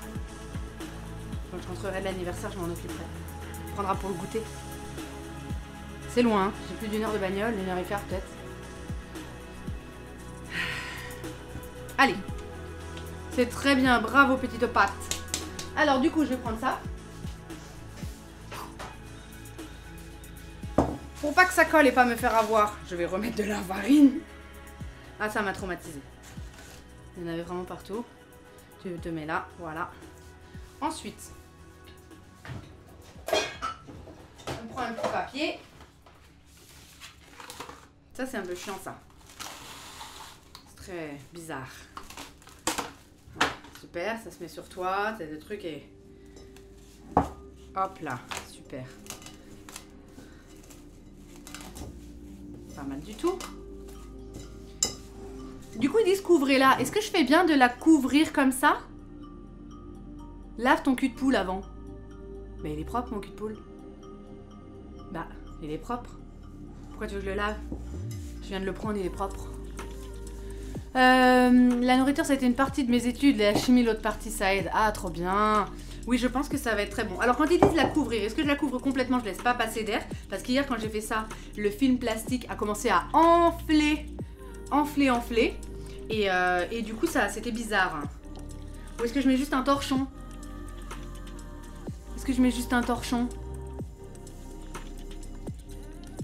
Quand je rentrerai de l'anniversaire, je m'en occuperai. On prendra pour le goûter. C'est loin, hein. J'ai plus d'1 heure de bagnole, 1h15 peut-être. Allez. C'est très bien, bravo petite pâte. Alors du coup, je vais prendre ça. Pour pas que ça colle et pas me faire avoir, je vais remettre de la farine. Ah, ça m'a traumatisée. Il y en avait vraiment partout. Tu te mets là, voilà. Ensuite, on prend un petit papier. Ça, c'est un peu chiant, ça. C'est très bizarre. Voilà, super, ça se met sur toi. C'est des trucs et... Hop là, super. Pas mal du tout. Du coup, ils disent couvrez-la. Est-ce que je fais bien de la couvrir comme ça? Lave ton cul de poule avant. Mais il est propre, mon cul de poule. Bah, il est propre. Pourquoi tu veux que je le lave? Je viens de le prendre, il est propre. La nourriture, ça a été une partie de mes études. La chimie, l'autre partie, ça aide. Ah, trop bien. Oui, je pense que ça va être très bon. Alors, quand ils disent la couvrir, est-ce que je la couvre complètement? Je laisse pas passer d'air. Parce qu'hier, quand j'ai fait ça, le film plastique a commencé à enfler. Et du coup, ça, c'était bizarre. Ou est-ce que je mets juste un torchon? Est-ce que je mets juste un torchon?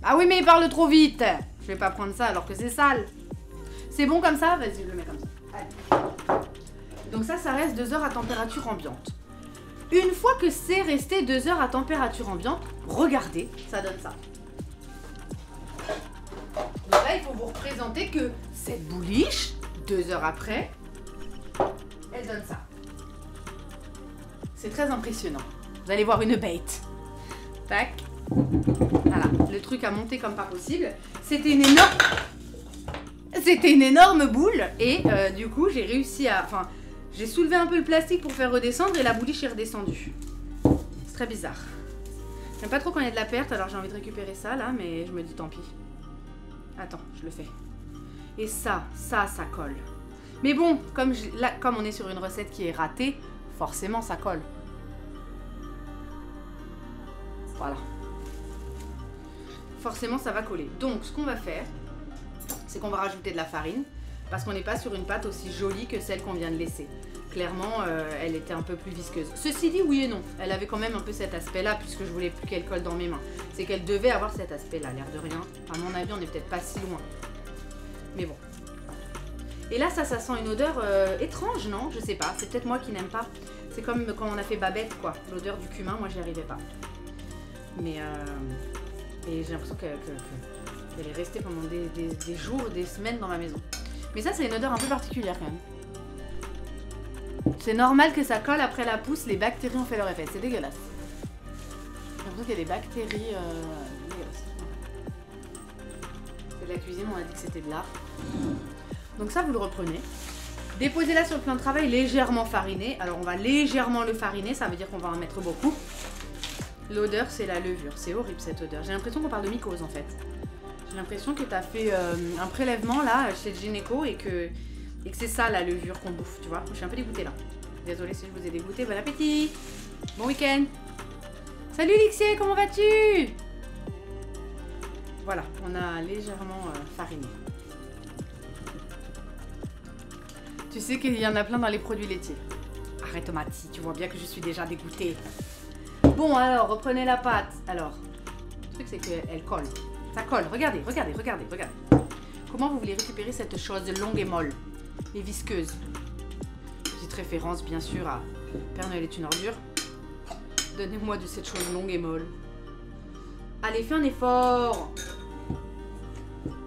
Ah oui, mais il parle trop vite. Je vais pas prendre ça alors que c'est sale. C'est bon comme ça? Vas-y, je le mets comme ça. Allez. Donc ça reste 2 heures à température ambiante. Une fois que c'est resté 2 heures à température ambiante, regardez, ça donne ça. Donc là, il faut vous représenter que cette bouliche, 2 heures après, elle donne ça. C'est très impressionnant. Vous allez voir une bête. Tac. Voilà, le truc a monté comme pas possible. C'était une énorme boule et du coup j'ai réussi à... Enfin, j'ai soulevé un peu le plastique pour faire redescendre et la bouliche est redescendue. C'est très bizarre. J'aime pas trop quand il y a de la perte, alors j'ai envie de récupérer ça là, mais je me dis tant pis. Attends, je le fais. Et ça colle. Mais bon, comme on est sur une recette qui est ratée, forcément ça colle. Voilà. Forcément ça va coller. Donc ce qu'on va faire, c'est qu'on va rajouter de la farine parce qu'on n'est pas sur une pâte aussi jolie que celle qu'on vient de laisser. Clairement, elle était un peu plus visqueuse. Ceci dit, oui et non. Elle avait quand même un peu cet aspect-là puisque je voulais plus qu'elle colle dans mes mains. C'est qu'elle devait avoir cet aspect-là, l'air de rien. À mon avis, on n'est peut-être pas si loin. Mais bon. Et là, ça sent une odeur étrange, non? Je sais pas. C'est peut-être moi qui n'aime pas. C'est comme quand on a fait Babette, quoi. L'odeur du cumin, moi, j'y arrivais pas. Mais et j'ai l'impression qu'elle est restée pendant des jours, des semaines dans ma maison. Mais ça, c'est une odeur un peu particulière quand même. C'est normal que ça colle après la pousse, les bactéries ont fait leur effet. C'est dégueulasse. J'ai l'impression qu'il y a des bactéries dégueulasses. C'est de la cuisine, on a dit que c'était de l'art. Donc ça, vous le reprenez. Déposez-la sur le plan de travail légèrement fariné. Alors, on va légèrement le fariner, ça veut dire qu'on va en mettre beaucoup. L'odeur, c'est la levure. C'est horrible cette odeur. J'ai l'impression qu'on parle de mycose en fait. J'ai l'impression que tu as fait un prélèvement là chez le gynéco et que c'est ça la levure qu'on bouffe, tu vois. Je suis un peu dégoûtée là. Désolée si je vous ai dégoûté. Bon appétit. Bon week-end. Salut Lixier, comment vas-tu? Voilà, on a légèrement fariné. Tu sais qu'il y en a plein dans les produits laitiers. Arrête Mati, tu vois bien que je suis déjà dégoûtée. Bon alors, reprenez la pâte. Alors, le truc c'est qu'elle colle. Ça colle, regardez. Comment vous voulez récupérer cette chose longue et molle et visqueuse? Petite référence bien sûr à Père Noël est une ordure. Donnez-moi de cette chose longue et molle. Allez, fais un effort.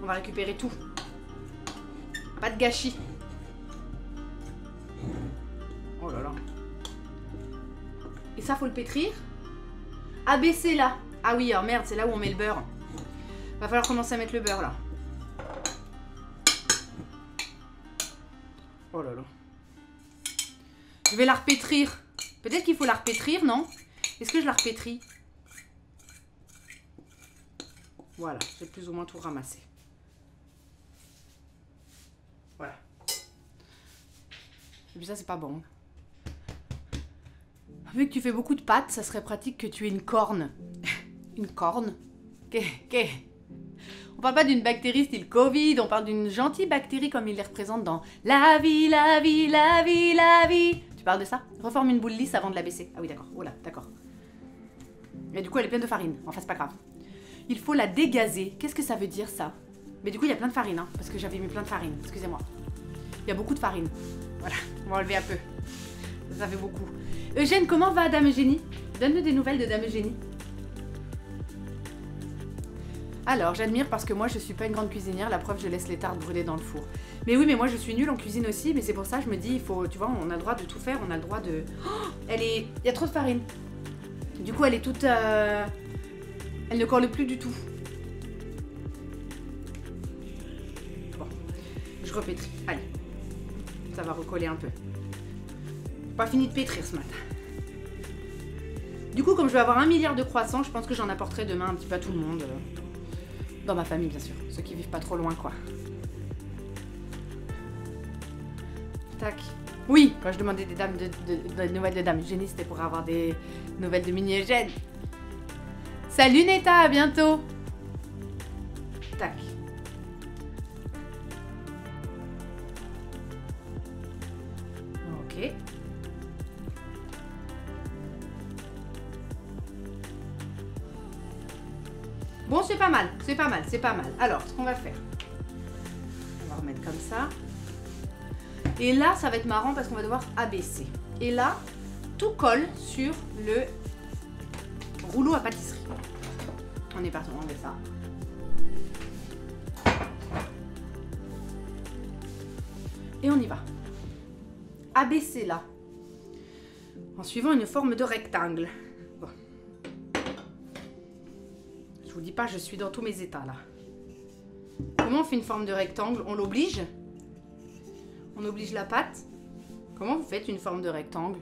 On va récupérer tout. Pas de gâchis. Oh là là. Et ça, faut le pétrir. Abaisser là. Ah oui, alors merde, c'est là où on met le beurre. Va falloir commencer à mettre le beurre là. Oh là là. Je vais la repétrir. Peut-être qu'il faut la repétrir, non? Est-ce que je la repétris? Voilà, j'ai plus ou moins tout ramassé. Voilà. Et puis ça, c'est pas bon. Vu que tu fais beaucoup de pâtes, ça serait pratique que tu aies une corne. Une corne? On parle pas d'une bactérie style Covid, on parle d'une gentille bactérie comme il les représente dans La vie, la vie, la vie, la vie. Tu parles de ça? Reforme une boule lisse avant de la baisser. Ah oui, d'accord. Oh là, d'accord. Et du coup, elle est pleine de farine. Enfin, c'est pas grave. Il faut la dégazer. Qu'est-ce que ça veut dire, ça? Mais du coup, il y a plein de farine, hein, parce que j'avais mis plein de farine. Excusez-moi. Il y a beaucoup de farine. Voilà, on va enlever un peu. Ça fait beaucoup. Eugène, comment va Dame Eugénie? Donne-nous des nouvelles de Dame Eugénie. Alors, j'admire parce que moi, je suis pas une grande cuisinière. La preuve, je laisse les tartes brûler dans le four. Mais oui, mais moi, je suis nulle en cuisine aussi. Mais c'est pour ça, je me dis, il faut, tu vois, on a le droit de tout faire. On a le droit de... Oh, il y a trop de farine. Du coup, elle est toute... Elle ne colle plus du tout. Bon, je repétris. Allez, ça va recoller un peu. Pas fini de pétrir ce matin. Du coup, comme je vais avoir 1 milliard de croissants, je pense que j'en apporterai demain un petit peu à tout le monde. Dans ma famille, bien sûr. Ceux qui vivent pas trop loin, quoi. Tac. Oui, quand je demandais des nouvelles de Dame Eugénie, c'était pour avoir des nouvelles de Mini Eugène. Salut Neta, à bientôt. Tac. Ok. Bon, c'est pas mal, c'est pas mal, c'est pas mal. Alors, ce qu'on va faire, on va remettre comme ça. Et là, ça va être marrant parce qu'on va devoir abaisser. Et là, tout colle sur le rouleau à pâtisserie. On est parti, on enlève ça. Et on y va. Abaisser là. En suivant une forme de rectangle. Bon. Je vous dis pas, je suis dans tous mes états là. Comment on fait une forme de rectangle? On l'oblige? On oblige la pâte? Comment vous faites une forme de rectangle?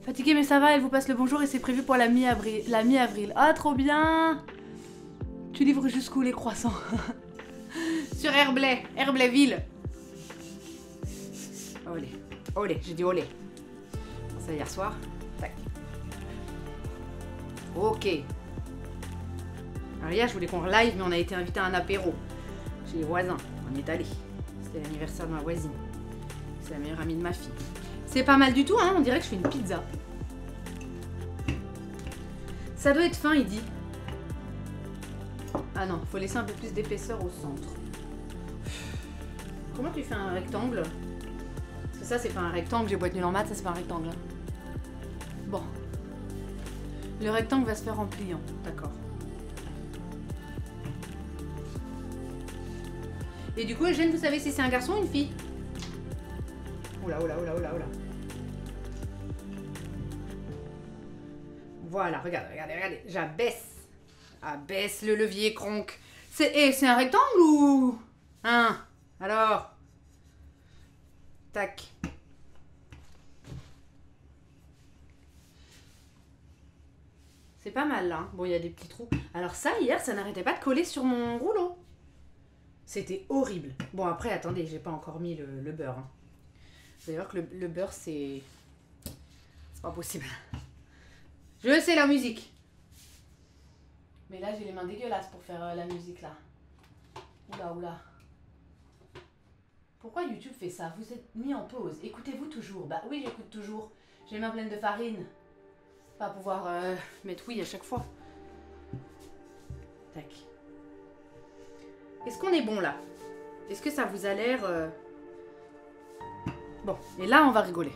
Fatiguée mais ça va, elle vous passe le bonjour et c'est prévu pour la mi-avril. Ah, trop bien! Tu livres jusqu'où les croissants? Sur Herblayville. Olé, olé, j'ai dit olé. Ça hier soir. Tac. Ok. Alors hier, je voulais qu'on live, mais on a été invité à un apéro. Chez les voisins. On y est allé. C'était l'anniversaire de ma voisine. C'est la meilleure amie de ma fille. C'est pas mal du tout, hein. On dirait que je fais une pizza. Ça doit être fin, il dit. Ah non, faut laisser un peu plus d'épaisseur au centre. Comment tu fais un rectangle? Parce que ça, c'est pas un rectangle. J'ai beau être nulle en maths, ça, c'est pas un rectangle. Bon. Le rectangle va se faire en pliant. D'accord. Et du coup, Eugène, vous savez si c'est un garçon ou une fille? Oula, oula, oula, oula, oula. Voilà, regardez, regardez, regardez. J'abaisse. Abaisse le levier cronk. C'est un rectangle ou... Hein? Alors? Tac. C'est pas mal là. Bon, il y a des petits trous. Alors ça, hier, ça n'arrêtait pas de coller sur mon rouleau. C'était horrible. Bon, après, attendez, j'ai pas encore mis le beurre. Hein. Vous allez voir que le beurre, c'est pas possible. Je sais la musique. Mais là, j'ai les mains dégueulasses pour faire la musique, là. Oula, oula. Pourquoi YouTube fait ça? Vous êtes mis en pause. Écoutez-vous toujours? Bah oui, j'écoute toujours. J'ai les mains pleines de farine. Pas pouvoir mettre oui à chaque fois. Tac. Est-ce qu'on est bon, là? Est-ce que ça vous a l'air... Bon, et là, on va rigoler.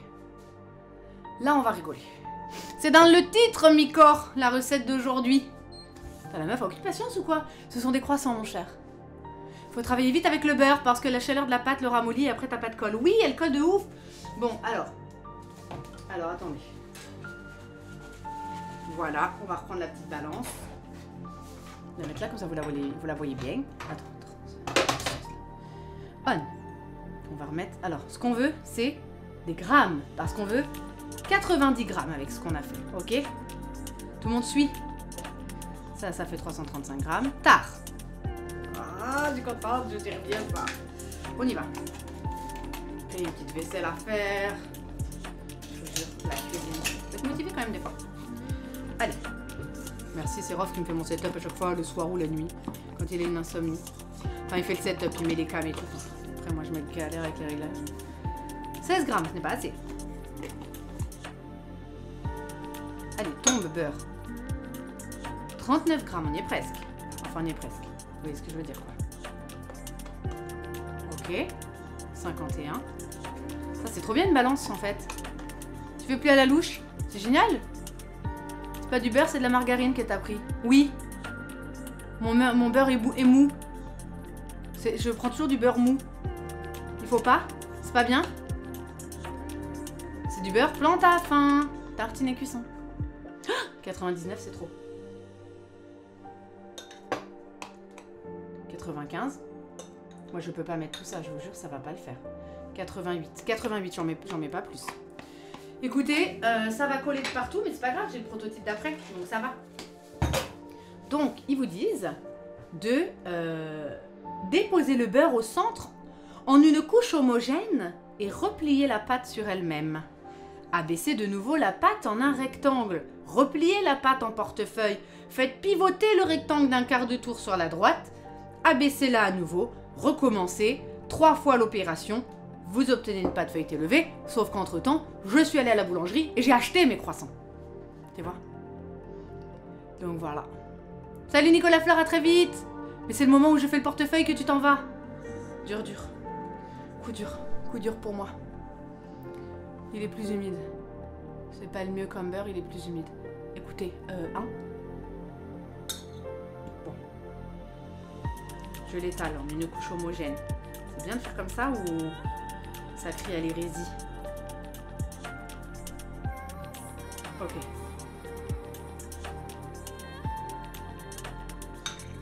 Là, on va rigoler. C'est dans le titre, Micor, la recette d'aujourd'hui. La meuf a aucune patience ou quoi? Ce sont des croissants, mon cher. Faut travailler vite avec le beurre parce que la chaleur de la pâte le ramollit et après t'as pas de colle. Oui, elle colle de ouf. Bon, alors. Alors, attendez. Voilà, on va reprendre la petite balance. Je vais la mettre là, comme ça vous la voyez bien. Attends. On. On va remettre... Alors, ce qu'on veut, c'est des grammes. Parce qu'on veut 90 grammes avec ce qu'on a fait. Ok? Tout le monde suit? Ça fait 335 grammes. Tard. Ah, je suis contente, je dirais bien ça. On y va. Et une petite vaisselle à faire. Je vous jure, la cuisine. Vous êtes motivé quand même des fois. Allez. Merci, c'est Rof qui me fait mon setup à chaque fois, le soir ou la nuit, quand il a une insomnie. Enfin, il fait le setup, il met les cams et tout. Après, moi, je me galère avec les réglages. 16 grammes, ce n'est pas assez. Allez, tombe, beurre. 39 grammes, on y est presque. Enfin, on y est presque. Vous voyez ce que je veux dire, quoi. Ok. 51. Ça, c'est trop bien une balance, en fait. Tu veux plus à la louche? C'est génial. C'est pas du beurre, c'est de la margarine que t'as pris. Oui. Mon beurre est mou. Je prends toujours du beurre mou. Il faut pas? C'est pas bien? C'est du beurre plante à fin. Tartine et cuisson. 99, c'est trop. 95. Moi, je peux pas mettre tout ça, je vous jure, ça va pas le faire. 88. 88, j'en mets pas plus. Écoutez, ça va coller de partout, mais c'est pas grave, j'ai le prototype d'après, donc ça va. Donc, ils vous disent de déposer le beurre au centre en une couche homogène et replier la pâte sur elle-même. Abaissez de nouveau la pâte en un rectangle. Repliez la pâte en portefeuille. Faites pivoter le rectangle d'un quart de tour sur la droite. Abaissez-la à nouveau. Recommencez 3 fois l'opération. Vous obtenez une pâte feuilletée levée. Sauf qu'entre-temps, je suis allée à la boulangerie et j'ai acheté mes croissants. Tu vois? Donc voilà. Salut Nicolas Fleur, à très vite. Mais c'est le moment où je fais le portefeuille que tu t'en vas. Dur. Coup dur pour moi. Il est plus humide. C'est pas le mieux comme beurre, il est plus humide. Écoutez, Bon. Je l'étale en une couche homogène. C'est bien de faire comme ça ou ça crie à l'hérésie? Ok.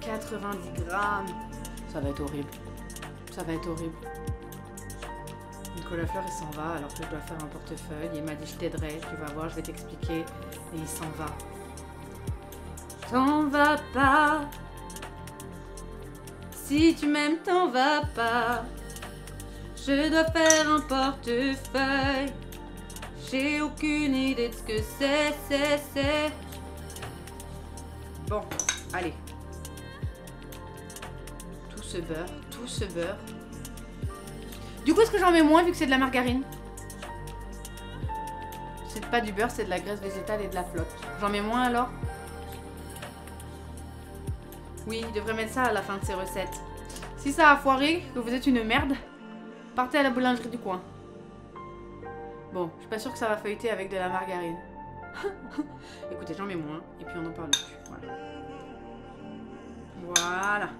90 grammes. Ça va être horrible. Ça va être horrible. Nicolas Fleur, il s'en va alors que je dois faire un portefeuille. Il m'a dit je t'aiderai, tu vas voir, je vais t'expliquer. Et il s'en va. T'en vas pas. Si tu m'aimes, t'en vas pas. Je dois faire un portefeuille. J'ai aucune idée de ce que c'est. Bon, allez. Tout ce beurre. Du coup, est-ce que j'en mets moins vu que c'est de la margarine? C'est pas du beurre, c'est de la graisse végétale et de la flotte. J'en mets moins alors? Oui, il devrait mettre ça à la fin de ses recettes. Si ça a foiré, que vous êtes une merde, partez à la boulangerie du coin. Bon, je suis pas sûre que ça va feuilleter avec de la margarine. Écoutez, j'en mets moins et puis on n'en parle plus. Voilà.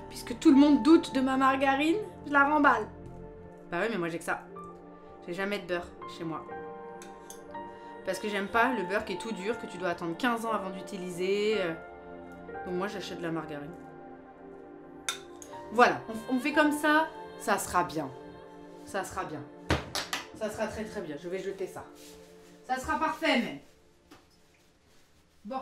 Puisque tout le monde doute de ma margarine, je la remballe. Bah oui, mais moi j'ai que ça. J'ai jamais de beurre chez moi. Parce que j'aime pas le beurre qui est tout dur, que tu dois attendre 15 ans avant d'utiliser. Donc moi j'achète de la margarine. Voilà, on fait comme ça, ça sera bien. Ça sera bien. Ça sera très très bien, je vais jeter ça. Ça sera parfait même. Bon.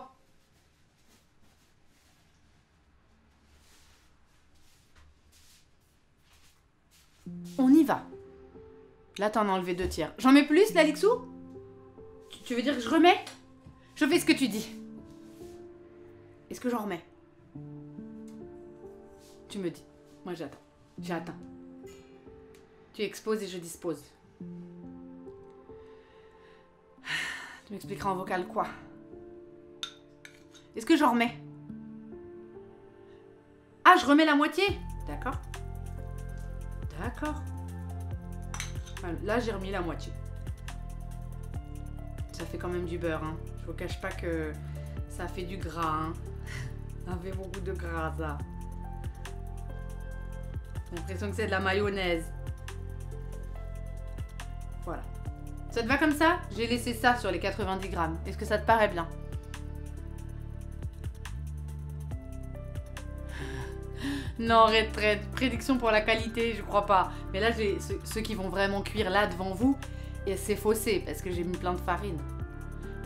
On y va. Là, t'en as enlevé 2 tiers. J'en mets plus, là, Lixou? Tu veux dire que je remets? Je fais ce que tu dis. Est-ce que j'en remets? Tu me dis. Moi, j'attends. J'attends. Tu exposes et je dispose. Tu m'expliqueras en vocal quoi? Est-ce que j'en remets? Ah, je remets la moitié? D'accord. D'accord. Là, j'ai remis la moitié. Ça fait quand même du beurre, hein. Je vous cache pas que ça fait du gras, hein. Ça fait beaucoup de gras, ça. J'ai l'impression que c'est de la mayonnaise. Voilà. Ça te va comme ça? J'ai laissé ça sur les 90 grammes. Est-ce que ça te paraît bien? Non, retraite. Prédiction pour la qualité, je crois pas. Mais là, j'ai ceux qui vont vraiment cuire là devant vous. Et c'est faussé parce que j'ai mis plein de farine.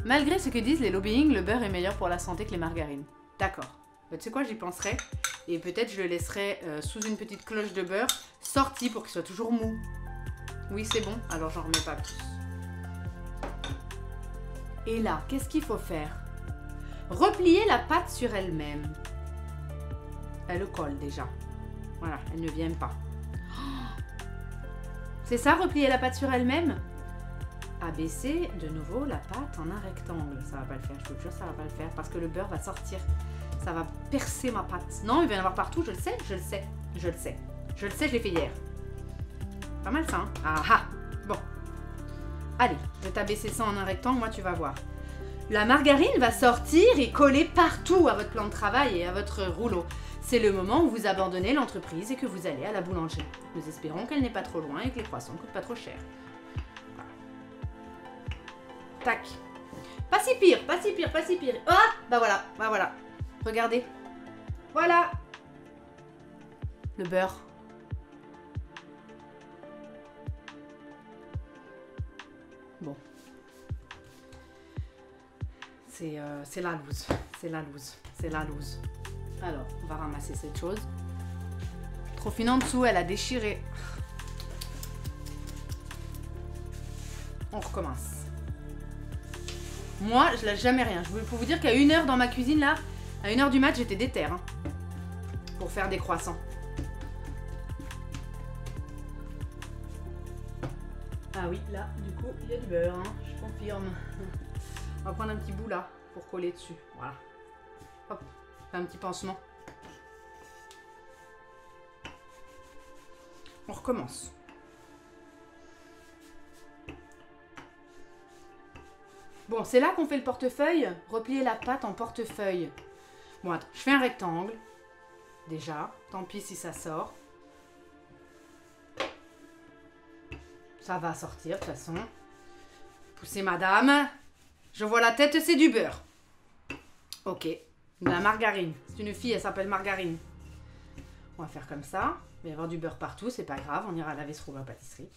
Malgré ce que disent les lobbying, le beurre est meilleur pour la santé que les margarines. D'accord. Tu sais quoi, j'y penserai. Et peut-être je le laisserai sous une petite cloche de beurre sortie pour qu'il soit toujours mou. Oui, c'est bon. Alors j'en remets pas plus. Et là, qu'est-ce qu'il faut faire? Replier la pâte sur elle-même. Elle colle déjà. Voilà, elle ne vient pas. C'est ça, replier la pâte sur elle-même? Abaisser de nouveau la pâte en un rectangle. Ça va pas le faire, je vous jure, ça va pas le faire parce que le beurre va sortir. Ça va percer ma pâte. Non, il va y en avoir partout, je le sais. Je le sais, je l'ai fait hier. Pas mal ça, hein? Ah ah! Bon. Allez, je vais t'abaisser ça en un rectangle, moi tu vas voir. La margarine va sortir et coller partout à votre plan de travail et à votre rouleau. C'est le moment où vous abandonnez l'entreprise et que vous allez à la boulangerie. Nous espérons qu'elle n'est pas trop loin et que les croissants ne coûtent pas trop cher. Voilà. Tac. Pas si pire, pas si pire, pas si pire. Ah! Bah voilà. Regardez. Voilà. Le beurre. Bon. C'est la loose. C'est la loose. C'est la loose. Alors, on va ramasser cette chose. Trop fine en dessous, elle a déchiré. On recommence. Moi, je lâche jamais rien. Je peux vous dire qu'à 1h dans ma cuisine, là, à 1h du mat, j'étais déter. Hein, pour faire des croissants. Ah oui, là, du coup, il y a du beurre. Hein, je confirme. On va prendre un petit bout, là, pour coller dessus. Voilà. Hop, un petit pansement. On recommence. Bon, c'est là qu'on fait le portefeuille. Replier la pâte en portefeuille. Bon, attends, je fais un rectangle. Déjà, tant pis si ça sort. Ça va sortir, de toute façon. Poussez, madame. Je vois la tête, c'est du beurre. Ok. De la margarine. C'est une fille, elle s'appelle Margarine. On va faire comme ça. Il va y avoir du beurre partout, c'est pas grave. On ira laver ce rouleau à pâtisserie.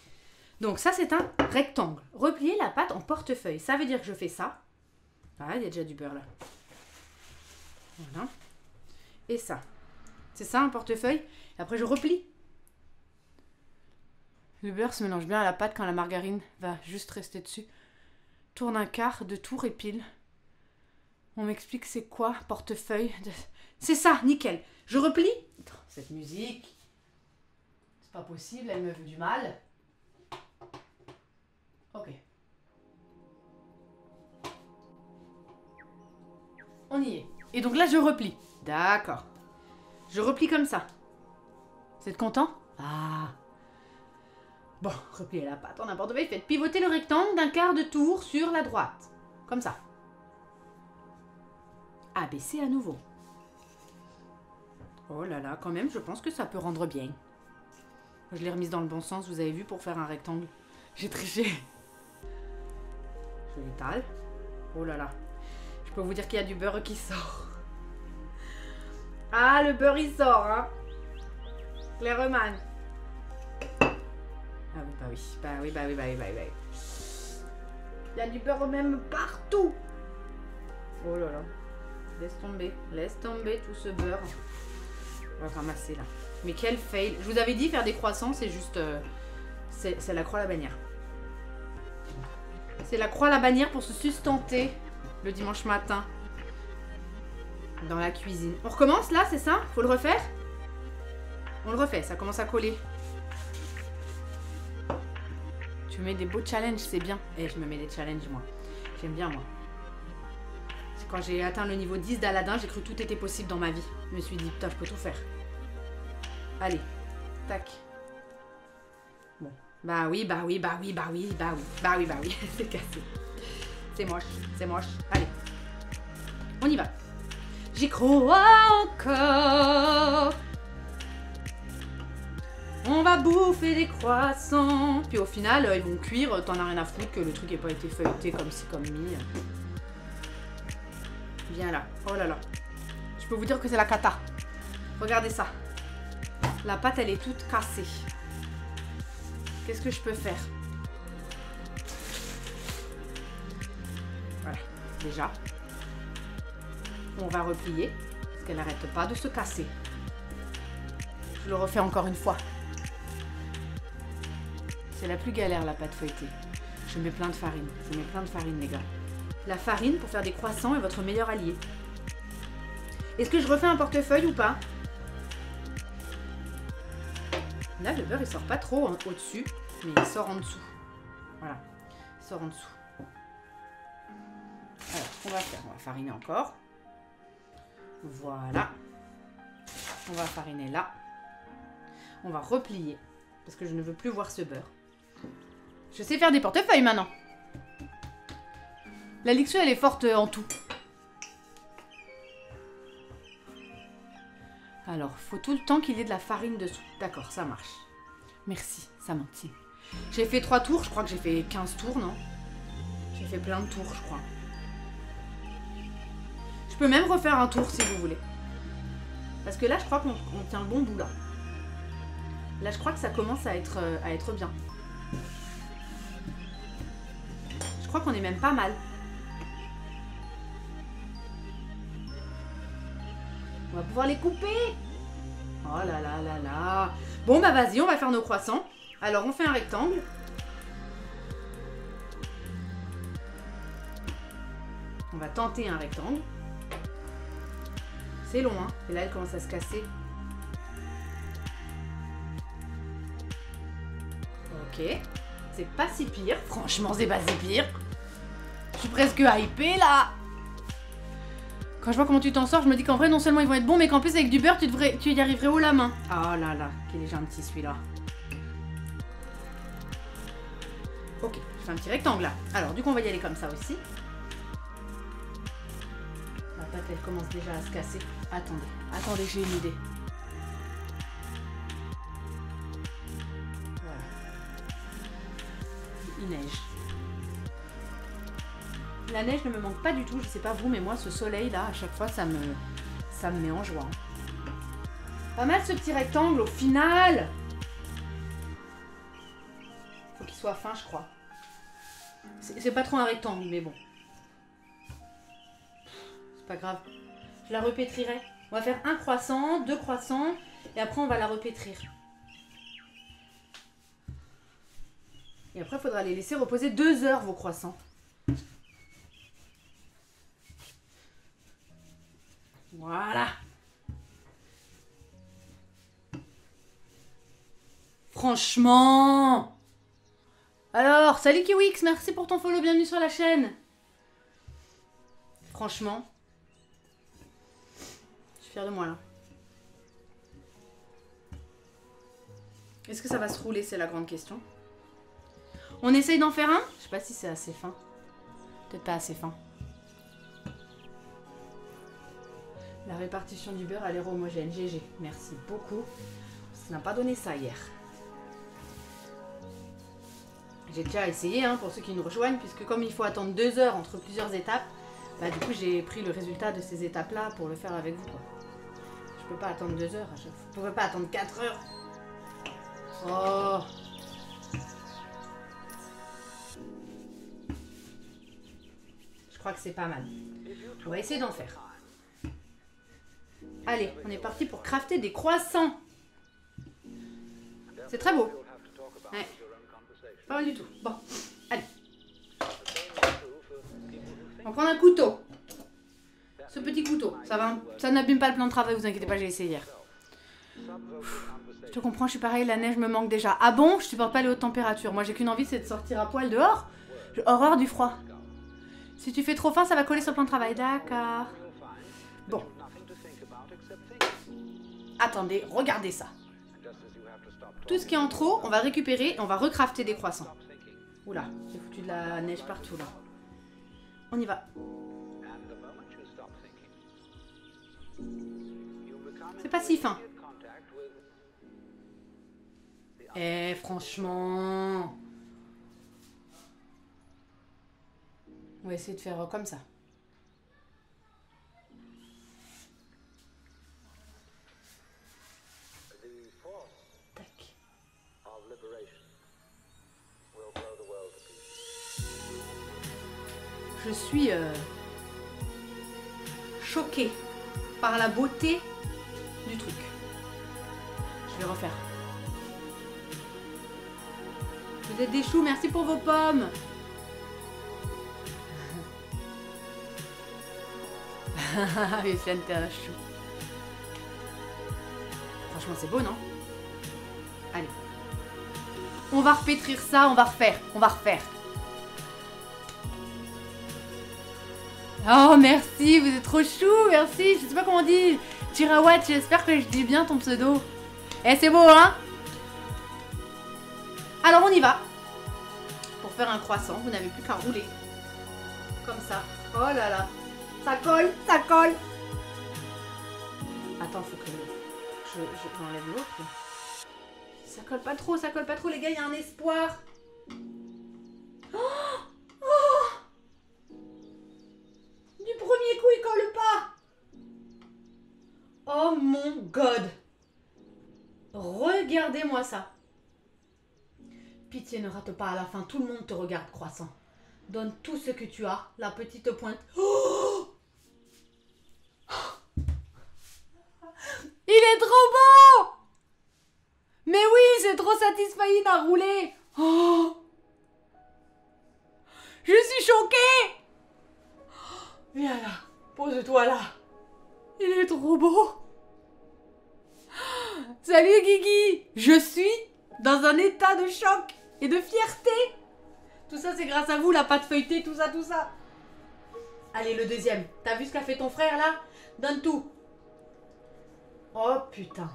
Donc ça, c'est un rectangle. Replier la pâte en portefeuille. Ça veut dire que je fais ça. Ah, il y a déjà du beurre là. Voilà. Et ça. C'est ça, un portefeuille. Et après, je replie. Le beurre se mélange bien à la pâte quand la margarine va juste rester dessus. Tourne un quart de tour et pile. On m'explique c'est quoi, portefeuille. C'est ça, nickel. Je replie. Cette musique. C'est pas possible, elle me veut du mal. Ok. On y est. Et donc là, je replie. D'accord. Je replie comme ça. Vous êtes content? Ah. Bon, repliez la pâte en un portefeuille. Faites pivoter le rectangle d'un quart de tour sur la droite. Comme ça. Abaissez à nouveau. Oh là là, quand même, je pense que ça peut rendre bien. Je l'ai remise dans le bon sens, vous avez vu, pour faire un rectangle. J'ai triché. Je l'étale. Oh là là. Je peux vous dire qu'il y a du beurre qui sort. Ah, le beurre, il sort, hein. Clairement. Ah oui, bah oui. Bah oui, bah oui, bah oui, bah oui, bah oui. Il y a du beurre même partout. Oh là là. Laisse tomber tout ce beurre. On va ramasser là. Mais quel fail. Je vous avais dit, faire des croissants, c'est juste... c'est la croix à la bannière. C'est la croix à la bannière pour se sustenter le dimanche matin. Dans la cuisine. On recommence là, c'est ça? Faut le refaire? On le refait, ça commence à coller. Tu mets des beaux challenges, c'est bien. Et je me mets des challenges, moi. J'aime bien, moi. Quand j'ai atteint le niveau 10 d'Aladin, j'ai cru que tout était possible dans ma vie. Je me suis dit, putain, je peux tout faire. Allez, tac. Bon, bah oui, bah oui, bah oui, bah oui, bah oui, bah oui, bah oui, c'est cassé. C'est moche, c'est moche. Allez, on y va. J'y crois encore. On va bouffer des croissants. Puis au final, ils vont cuire, t'en as rien à foutre que le truc n'ait pas été feuilleté comme ci, comme mi. Viens là. Oh là là. Je peux vous dire que c'est la cata. Regardez ça. La pâte, elle est toute cassée. Qu'est-ce que je peux faire? Voilà. Déjà. On va replier. Parce qu'elle n'arrête pas de se casser. Je le refais encore une fois. C'est la plus galère, la pâte feuilletée. Je mets plein de farine. Je mets plein de farine, les gars. La farine, pour faire des croissants, est votre meilleur allié. Est-ce que je refais un portefeuille ou pas? Là, le beurre, il sort pas trop au-dessus, mais il sort en dessous. Voilà, il sort en dessous. Alors, on va faire, on va fariner encore. Voilà. On va fariner là. On va replier Parce que je ne veux plus voir ce beurre. Je sais faire des portefeuilles maintenant. La Lixu, elle est forte en tout. Alors, faut tout le temps qu'il y ait de la farine dessous. D'accord, ça marche. Merci, Samantine. J'ai fait 3 tours, je crois que j'ai fait 15 tours, non? J'ai fait plein de tours, je crois. Je peux même refaire un tour si vous voulez. Parce que là, je crois qu'on tient le bon bout, là. Là, je crois que ça commence à être bien. Je crois qu'on est même pas mal. On va pouvoir les couper. Oh là là là là. Bon, bah vas-y, on va faire nos croissants. Alors, on fait un rectangle. On va tenter un rectangle. C'est long, hein. Et là, elle commence à se casser. Ok. C'est pas si pire. Franchement, c'est pas si pire. Je suis presque hypée, là. Quand je vois comment tu t'en sors, je me dis qu'en vrai, non seulement ils vont être bons, mais qu'en plus, avec du beurre, tu y arriverais haut la main. Oh là là, qu'il est gentil, celui-là. Ok, je fais un petit rectangle, là. Alors, du coup, on va y aller comme ça aussi. La pâte, elle commence déjà à se casser. Attendez, j'ai une idée. Voilà. Il neige. La neige ne me manque pas du tout, je sais pas vous, mais moi, ce soleil-là, à chaque fois, ça me met en joie. Pas mal ce petit rectangle, au final. Faut qu'il soit fin, je crois. C'est pas trop un rectangle, mais bon. C'est pas grave. Je la repétrirai. On va faire un croissant, 2 croissants, et après on va la repétrir. Et après, il faudra les laisser reposer 2 heures, vos croissants. Voilà. Franchement. Alors, salut Kiwix, merci pour ton follow, bienvenue sur la chaîne. Franchement. Je suis fière de moi là. Est-ce que ça va se rouler, c'est la grande question. On essaye d'en faire un. Je sais pas si c'est assez fin. Peut-être pas assez fin. La répartition du beurre a l'air homogène. GG. Merci beaucoup. Ça n'a pas donné ça hier. J'ai déjà essayé, hein, pour ceux qui nous rejoignent, puisque comme il faut attendre 2 heures entre plusieurs étapes, bah du coup j'ai pris le résultat de ces étapes-là pour le faire avec vous, quoi. Je peux pas attendre 2 heures à chaque fois. Je pourrais pas attendre 4 heures. Oh. Je crois que c'est pas mal. On va essayer d'en faire. Allez, on est parti pour crafter des croissants. C'est très beau. Ouais. Pas mal du tout. Bon, allez. On va prendre un couteau. Ce petit couteau. Ça n'abîme pas le plan de travail, vous inquiétez pas, j'ai essayé hier. Je te comprends, je suis pareil, la neige me manque déjà. Ah bon? Je supporte pas les hautes températures. Moi j'ai qu'une envie, c'est de sortir à poil dehors. J'ai horreur du froid. Si tu fais trop faim, ça va coller sur le plan de travail. D'accord. Bon. Attendez, regardez ça. Tout ce qui est en trop, on va récupérer et on va recrafter des croissants. Oula, j'ai foutu de la neige partout là. On y va. C'est pas si fin. Eh, franchement. On va essayer de faire comme ça. Tac. Je suis choquée par la beauté du truc. Je vais refaire. Vous êtes des choux, merci pour vos pommes. Luciane, t'es un chou. Franchement, c'est beau, non? Allez. On va repétrir ça, on va refaire. Oh, merci, vous êtes trop chou, merci. Je sais pas comment on dit. Tirawat, j'espère que je dis bien ton pseudo. Eh, c'est beau, hein? Alors on y va. Pour faire un croissant, vous n'avez plus qu'à rouler. Comme ça. Oh là là. Ça colle, ça colle. Attends, faut que j'enlève l'autre. Ça colle pas trop, ça colle pas trop, les gars, il y a un espoir. Oh, oh. Du premier coup, il colle pas. Oh mon god. Regardez-moi ça. Pitié, ne rate pas à la fin, tout le monde te regarde, croissant. Donne tout ce que tu as, la petite pointe. Oh, il est trop beau. Mais oui, c'est trop satisfying à rouler. Oh, je suis choquée. Viens là, pose-toi là. Il est trop beau. Salut Guigui. Je suis dans un état de choc et de fierté. Tout ça, c'est grâce à vous, la pâte feuilletée, tout ça, tout ça. Allez, le deuxième. T'as vu ce qu'a fait ton frère, là? Donne tout. Oh, putain.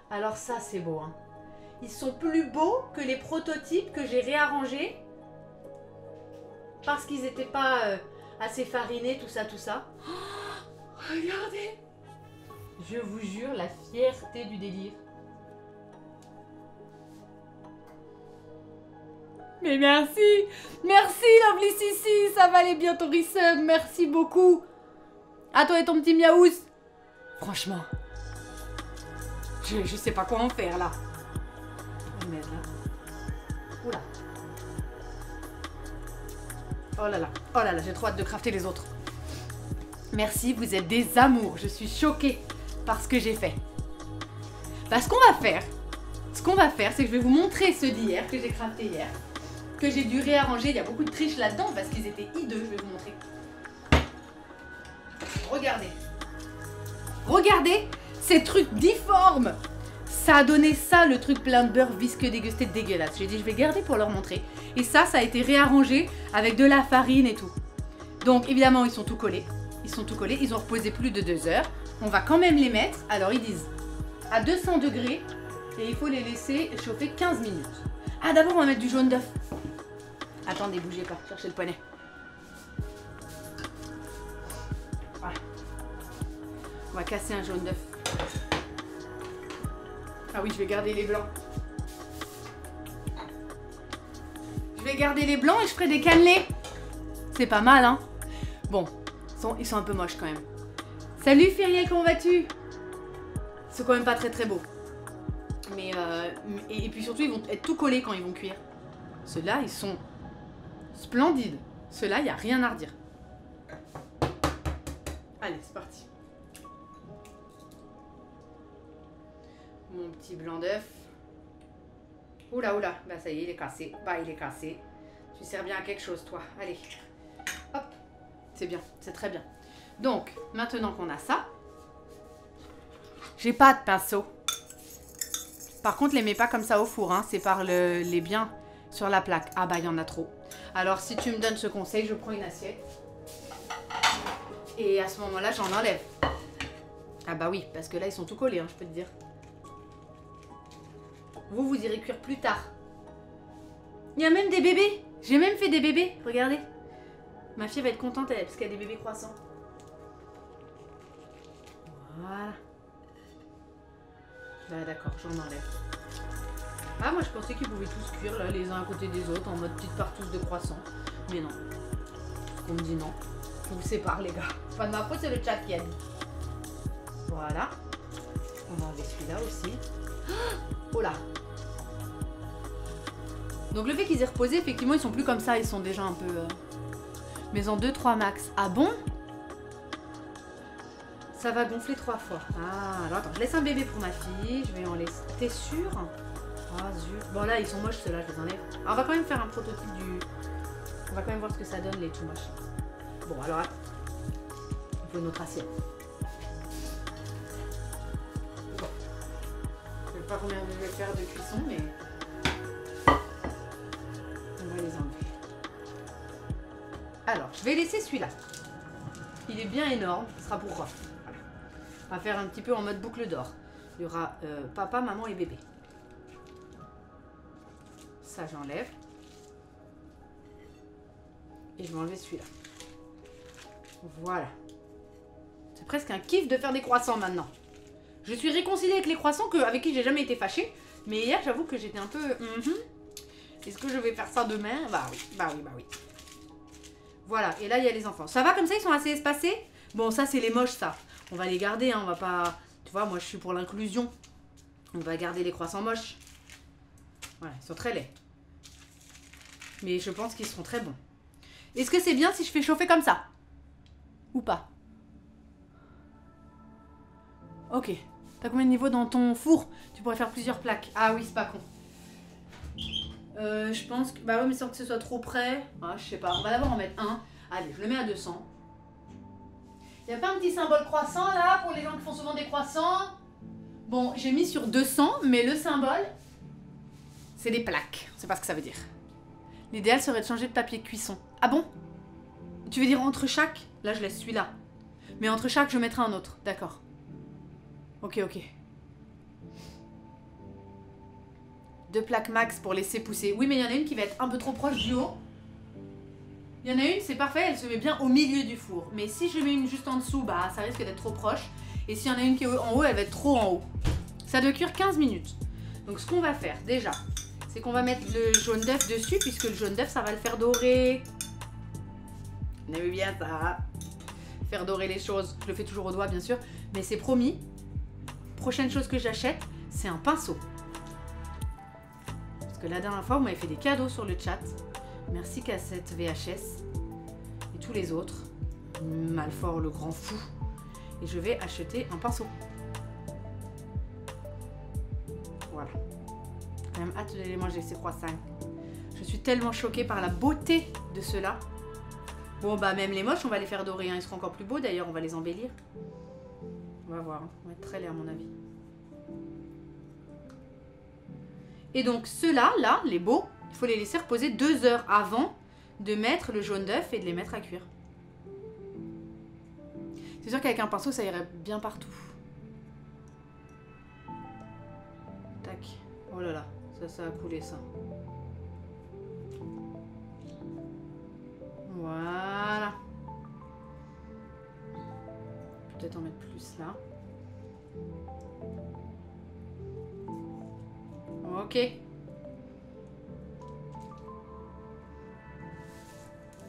Alors ça, c'est beau, hein. Ils sont plus beaux que les prototypes que j'ai réarrangés. Parce qu'ils n'étaient pas assez farinés, tout ça, tout ça. Oh, regardez. Je vous jure, la fierté du délire. Mais merci. Merci, Lovely Sissi. Ça va aller bien ton resub. Merci beaucoup. À toi et ton petit miaous. Franchement. Je sais pas quoi en faire, là. On met là. Oula. Oh là là, j'ai trop hâte de crafter les autres. Merci, vous êtes des amours. Je suis choquée par ce que j'ai fait. Bah, ce qu'on va faire, c'est que je vais vous montrer ceux d'hier, que j'ai crafté hier, que j'ai dû réarranger. Il y a beaucoup de triches là-dedans parce qu'ils étaient hideux. Je vais vous montrer. Regardez. Regardez ces trucs difformes. Ça a donné ça, le truc plein de beurre visqueux dégusté dégueulasse. J'ai dit, je vais garder pour leur montrer. Et ça a été réarrangé avec de la farine et tout. Donc, évidemment, ils sont tout collés. Ils ont reposé plus de 2 heures. On va quand même les mettre. Alors, ils disent à 200 degrés. Et il faut les laisser chauffer 15 minutes. Ah, d'abord, on va mettre du jaune d'œuf. Attendez, bougez pas. Cherchez le poignet. Voilà. On va casser un jaune d'œuf. Ah oui, je vais garder les blancs. Je vais garder les blancs et je ferai des cannelés. C'est pas mal, hein? Bon, ils sont un peu moches quand même. Salut Fériel, comment vas-tu? Ils sont quand même pas très très beaux. Mais et puis surtout, ils vont être tout collés quand ils vont cuire. Ceux-là, ils sont splendides. Ceux-là, il n'y a rien à redire. Allez, c'est parti. Mon petit blanc d'œuf. Oula, oula. Bah ça y est, il est cassé. Bah il est cassé. Tu sers bien à quelque chose, toi. Allez. Hop. C'est bien, c'est très bien. Donc, maintenant qu'on a ça, j'ai pas de pinceau. Par contre, les mets pas comme ça au four, hein. Sépare les biens sur la plaque. Ah bah, il y en a trop. Alors, si tu me donnes ce conseil, je prends une assiette. Et à ce moment-là, j'en enlève. Ah bah oui, parce que là, ils sont tout collés, hein, je peux te dire. Vous irez cuire plus tard. Il y a même des bébés. J'ai même fait des bébés, regardez. Ma fille va être contente, elle, parce qu'il y a des bébés croissants. Voilà. Bah d'accord, j'en enlève. Ah, moi je pensais qu'ils pouvaient tous cuire là, les uns à côté des autres, en mode petite partouze de croissants. Mais non. On me dit non. Je vous sépare les gars. Pas de ma faute, c'est le chat qui a dit. Voilà. On va enlever celui-là aussi. Oh là. Donc le fait qu'ils aient reposé, effectivement, ils sont plus comme ça, ils sont déjà un peu... Mais en 2-3 max. Ah bon? Ça va gonfler 3 fois. Ah, alors attends, je laisse un bébé pour ma fille. Je vais en laisser. T'es sûre? Ah zut. Bon là, ils sont moches ceux-là, je les enlève. Alors, on va quand même faire un prototype du... On va quand même voir ce que ça donne, les tout moches. Bon, alors attends. Il faut une autre assiette. Bon. Je sais pas combien je vais faire de cuisson, mais... On va les enlever. Alors, je vais laisser celui-là. Il est bien énorme, ce sera pour Rof. Voilà. On va faire un petit peu en mode boucle d'or. Il y aura papa, maman et bébé. ça j'enlève. Et je vais enlever celui-là. Voilà. C'est presque un kiff de faire des croissants maintenant. Je suis réconciliée avec les croissants avec qui j'ai jamais été fâchée. Mais hier, j'avoue que j'étais un peu... Est-ce que je vais faire ça demain? Bah oui. Voilà, et là, il y a les enfants. Ça va comme ça? Ils sont assez espacés? Bon, ça, c'est les moches, ça. On va les garder, hein. On va pas... Tu vois, moi, je suis pour l'inclusion. On va garder les croissants moches. Voilà, ils sont très laids. Mais je pense qu'ils seront très bons. Est-ce que c'est bien si je fais chauffer comme ça? Ou pas? Ok. T'as combien de niveaux dans ton four? Tu pourrais faire plusieurs plaques. Ah oui, c'est pas con. Je pense que... Bah ouais, mais sans que ce soit trop près. Ah, je sais pas. On va d'abord en mettre un. Allez, je le mets à 200. Y a pas un petit symbole croissant là pour les gens qui font souvent des croissants? Bon, j'ai mis sur 200, mais le symbole, c'est des plaques. C'est pas ce que ça veut dire. L'idéal serait de changer de papier de cuisson. Ah bon? Tu veux dire entre chaque? Là, je laisse celui-là. Mais entre chaque, je mettrai un autre. D'accord. Ok. 2 plaques max pour laisser pousser. Oui, mais il y en a une qui va être un peu trop proche du haut. Il y en a une, c'est parfait, elle se met bien au milieu du four. Mais si je mets une juste en dessous, bah ça risque d'être trop proche. Et s'il y en a une qui est en haut, elle va être trop en haut. Ça doit cuire 15 minutes. Donc ce qu'on va faire déjà, c'est qu'on va mettre le jaune d'œuf dessus, puisque le jaune d'œuf, ça va le faire dorer. On aime bien ça. Faire dorer les choses. Je le fais toujours au doigt, bien sûr. Mais c'est promis. Prochaine chose que j'achète, c'est un pinceau. Parce que la dernière fois, vous m'avez fait des cadeaux sur le chat. Merci Cassette VHS. Et tous les autres. Malfort le grand fou. Et je vais acheter un pinceau. Voilà. J'ai quand même hâte de les manger, ces croissants. Je suis tellement choquée par la beauté de ceux-là. Bon, bah même les moches, on va les faire dorer. Hein. Ils seront encore plus beaux d'ailleurs, on va les embellir. On va voir. Hein. On va être très laid à mon avis. Et donc ceux-là, là, les beaux, il faut les laisser reposer 2 heures avant de mettre le jaune d'œuf et de les mettre à cuire. C'est sûr qu'avec un pinceau, ça irait bien partout. Tac. Oh là là, ça a coulé ça. Voilà. Peut-être en mettre plus là. Ok.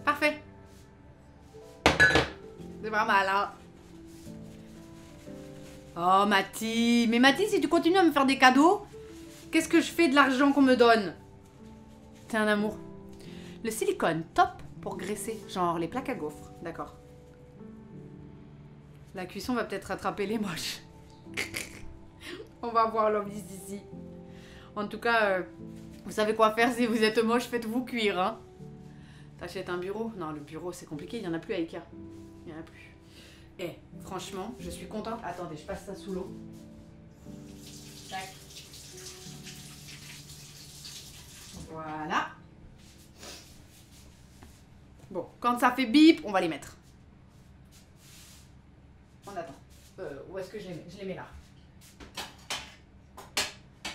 Parfait. C'est pas mal, hein. Oh, Mathie. Mais Mathie, si tu continues à me faire des cadeaux, qu'est-ce que je fais de l'argent qu'on me donne? T'es un amour. Le silicone, top pour graisser. Genre les plaques à gaufres. D'accord. La cuisson va peut-être rattraper les moches. On va voir l'homme d'ici. En tout cas, vous savez quoi faire si vous êtes moche, faites-vous cuire. Hein. T'achètes un bureau? Non, le bureau c'est compliqué, il n'y en a plus à Ikea. Il n'y en a plus. Eh, franchement, je suis contente. Attendez, je passe ça sous l'eau. Tac. Voilà. Bon, quand ça fait bip, on va les mettre. On attend. Où est-ce que je les mets? Je les mets là.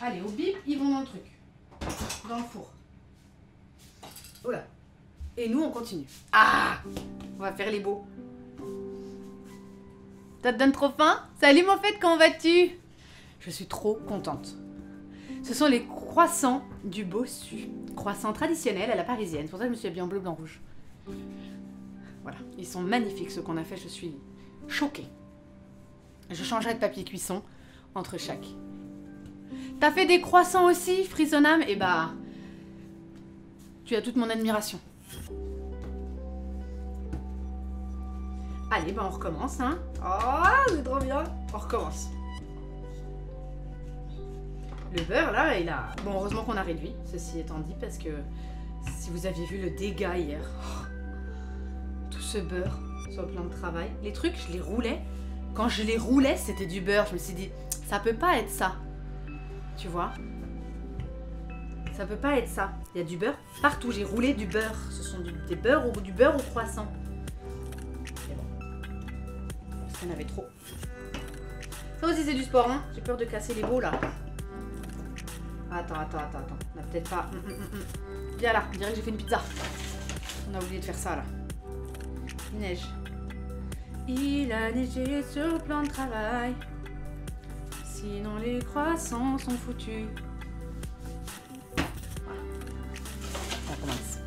Allez, au bip, ils vont dans le truc. Dans le four. Oula. Et nous, on continue. Ah! On va faire les beaux. Ça te donne trop faim? Salut mon fait, comment vas-tu? Je suis trop contente. Ce sont les croissants du Bossu. Croissants traditionnels à la parisienne. C'est pour ça que je me suis habillée en bleu, blanc, rouge. Voilà. Ils sont magnifiques, ceux qu'on a fait. Je suis choquée. Je changerai de papier cuisson entre chaque. T'as fait des croissants aussi, Frissonam? Eh bah, tu as toute mon admiration. Allez, bah on recommence, hein. Oh, c'est trop bien. On recommence. Le beurre, là, il a... Bon, heureusement qu'on a réduit, ceci étant dit, parce que si vous aviez vu le dégât hier, tout ce beurre sur le plan de travail, les trucs, je les roulais. Quand je les roulais, c'était du beurre. Je me suis dit, ça peut pas être ça. Tu vois? Ça peut pas être ça. Il y a du beurre partout. J'ai roulé du beurre. Ce sont des beurres ou du beurre au croissant. Mais bon. Parce qu'il y en avait trop. Ça aussi, c'est du sport, hein. J'ai peur de casser les beaux, là. Attends. On a peut-être pas... Viens là, on dirait que j'ai fait une pizza. On a oublié de faire ça, là. Il neige. Il a neigé sur le plan de travail. Sinon les croissants sont foutus. Voilà. On commence.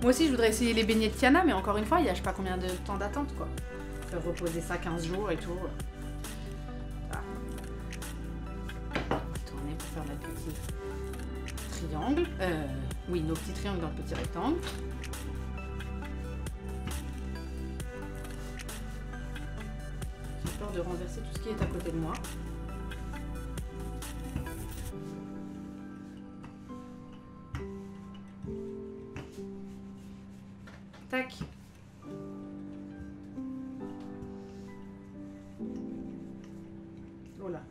Moi aussi, je voudrais essayer les beignets de Tiana, mais encore une fois, il y a je sais pas combien de temps d'attente, quoi. Faire reposer ça 15 jours et tout. Voilà. Tourner pour faire notre petit triangle. Oui, nos petits triangles dans le petit rectangle. J'ai peur de renverser tout ce qui est à côté de moi. Tac. Oh là.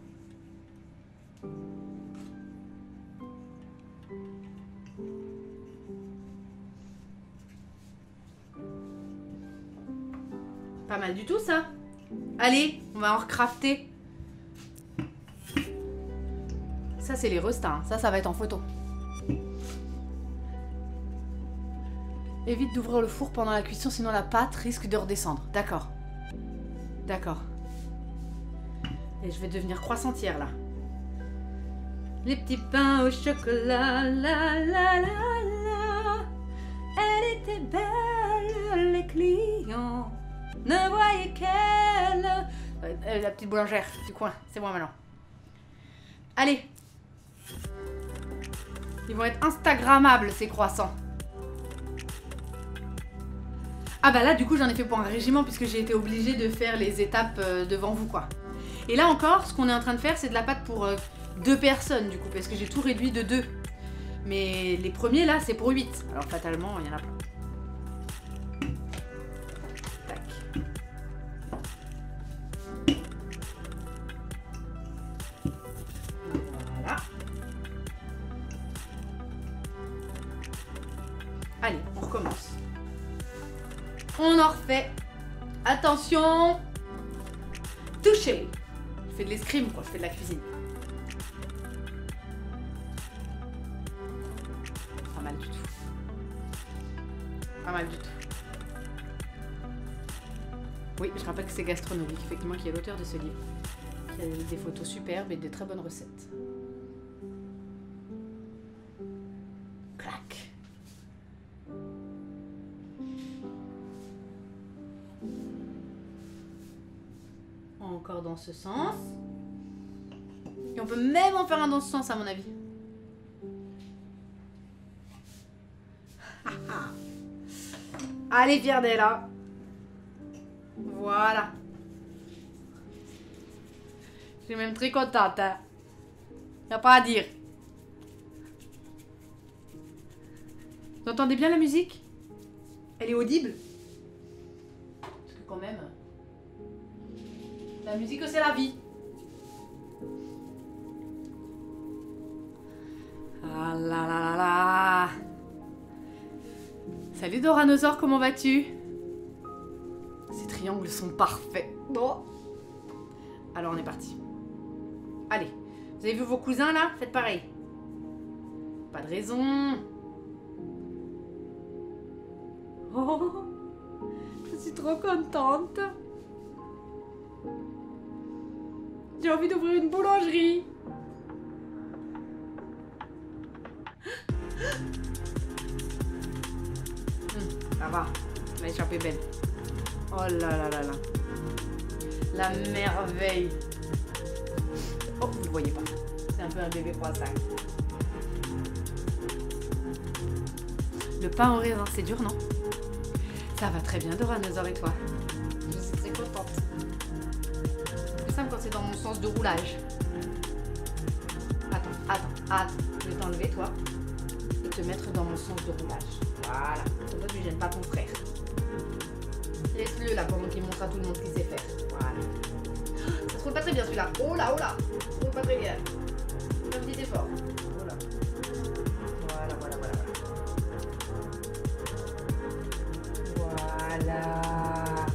Pas mal du tout ça. Allez, on va en recrafter. Ça c'est les restas, hein. Ça va être en photo. Évite d'ouvrir le four pendant la cuisson, sinon la pâte risque de redescendre. D'accord. D'accord. Et je vais devenir croissantière là. Les petits pains au chocolat, la la la la. Elle était belle, les clients ne voyaient qu'elle. La petite boulangère du coin, c'est moi maintenant. Allez. Ils vont être instagrammables ces croissants. Ah bah là du coup j'en ai fait pour un régiment puisque j'ai été obligée de faire les étapes devant vous quoi. Et là encore ce qu'on est en train de faire c'est de la pâte pour 2 personnes du coup parce que j'ai tout réduit de 2. Mais les premiers là c'est pour 8. Alors fatalement il y en a plein. Tac. Voilà. Allez on recommence. On en refait. Attention. Toucher. Je fais de l'escrime quoi, je fais de la cuisine. Pas mal du tout. Pas mal du tout. Oui, je rappelle que c'est gastronomique, effectivement, qui est l'auteur de ce livre. Qui a des photos superbes et de très bonnes recettes. Clac. Encore dans ce sens. Et on peut même en faire un dans ce sens à mon avis. Allez Fierdella. Voilà. Je suis même très contente. Hein. Y a pas à dire. Vous entendez bien la musique? Elle est audible? Parce que quand même... La musique, c'est la vie. Ah là là là là. Salut Doranosaure, comment vas-tu? Ces triangles sont parfaits. Bon. Alors on est parti. Allez. Vous avez vu vos cousins là? Faites pareil. Pas de raison. Oh. Je suis trop contente. J'ai envie d'ouvrir une boulangerie. Ça va. La échappée belle. Oh là là là là. La merveille. Oh, vous ne le voyez pas. C'est un peu un bébé croissant. Le pain au raisin, c'est dur, non? Ça va très bien, Doranosaure, et toi? Je suis très contente. Quand c'est dans mon sens de roulage. Attends. Je vais t'enlever toi et te mettre dans mon sens de roulage. Voilà. Comme ça, tu gênes pas ton frère. Laisse-le là pendant qu'il montre à tout le monde ce qu'il sait faire. Voilà. Ça se roule pas très bien celui-là. Oh là. Ça se roule pas très bien. Fais un petit effort. Oh là. Voilà. Voilà.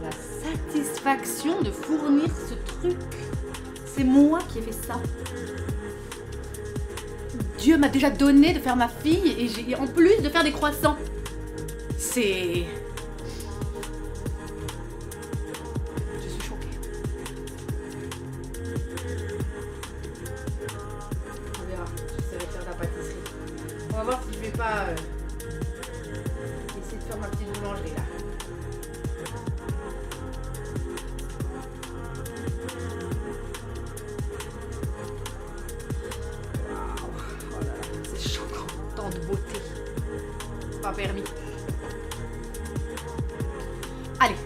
La satisfaction de fournir ce truc. C'est moi qui ai fait ça. Dieu m'a déjà donné de faire ma fille et j'ai en plus de faire des croissants. C'est... Je suis choquée. On verra, j'essaierai de faire de la pâtisserie. On va voir si je vais pas essayer de faire ma petite boulangerie là. De beauté. Pas permis. Allez.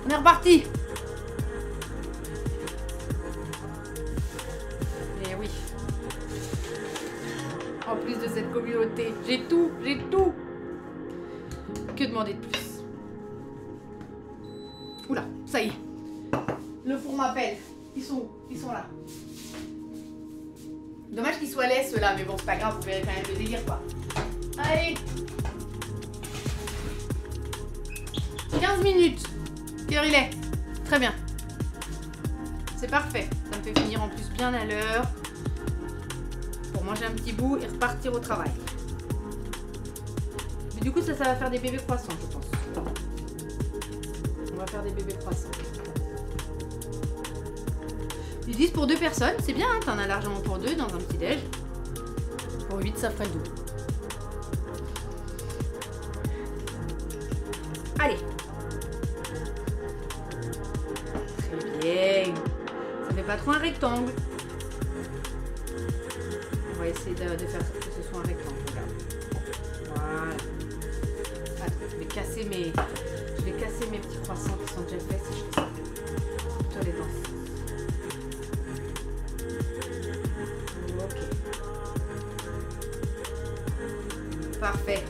On est reparti. Eh oui. En plus de cette communauté, j'ai tout, j'ai tout. Que demander de plus? Oula, ça y est. Le four m'appelle. Ils sont où? Ils sont là. Dommage qu'ils soient laids ceux-là, mais bon, c'est pas grave, vous verrez quand même le délire quoi. Allez 15 minutes. Quelle heure il est? Très bien. C'est parfait. Ça me fait finir en plus bien à l'heure. Pour manger un petit bout et repartir au travail. Mais du coup, ça va faire des bébés croissants, je pense. On va faire des bébés croissants. Ils disent pour 2 personnes, c'est bien, hein, t'en as largement pour 2 dans un petit déj. Pour 8, ça ferait le double. Allez. Très bien. Ça fait pas trop un rectangle. On va essayer de faire que ce soit un rectangle. Regarde. Voilà. Attends, je vais casser mes petits croissants qui sont déjà faits si je fais ça. Sur les dents. Parfait.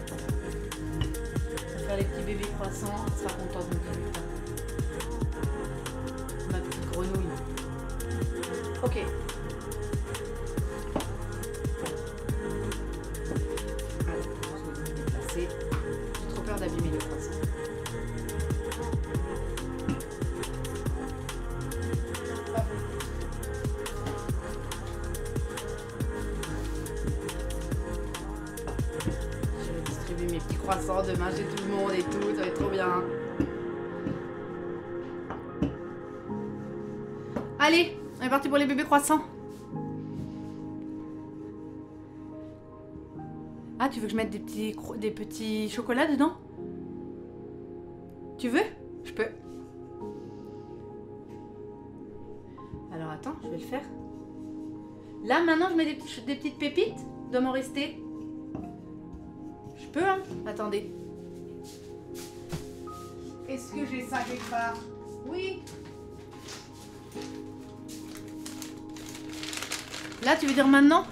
On va faire les petits bébés croissants. On sera content de nous. Ma petite grenouille. Ok. Allez, je vais me déplacer. J'ai trop peur d'abîmer les croissants. Mes petits croissants, demain j'ai tout le monde et tout, ça va être trop bien. Allez, on est parti pour les bébés croissants. Ah, tu veux que je mette des petits chocolats dedans? Tu veux? Je peux. Alors attends, je vais le faire. Là maintenant je mets des petites pépites. Doit m'en rester. Je peux, hein? Attendez. Est-ce que j'ai ça quelque part? Oui. Là, tu veux dire maintenant?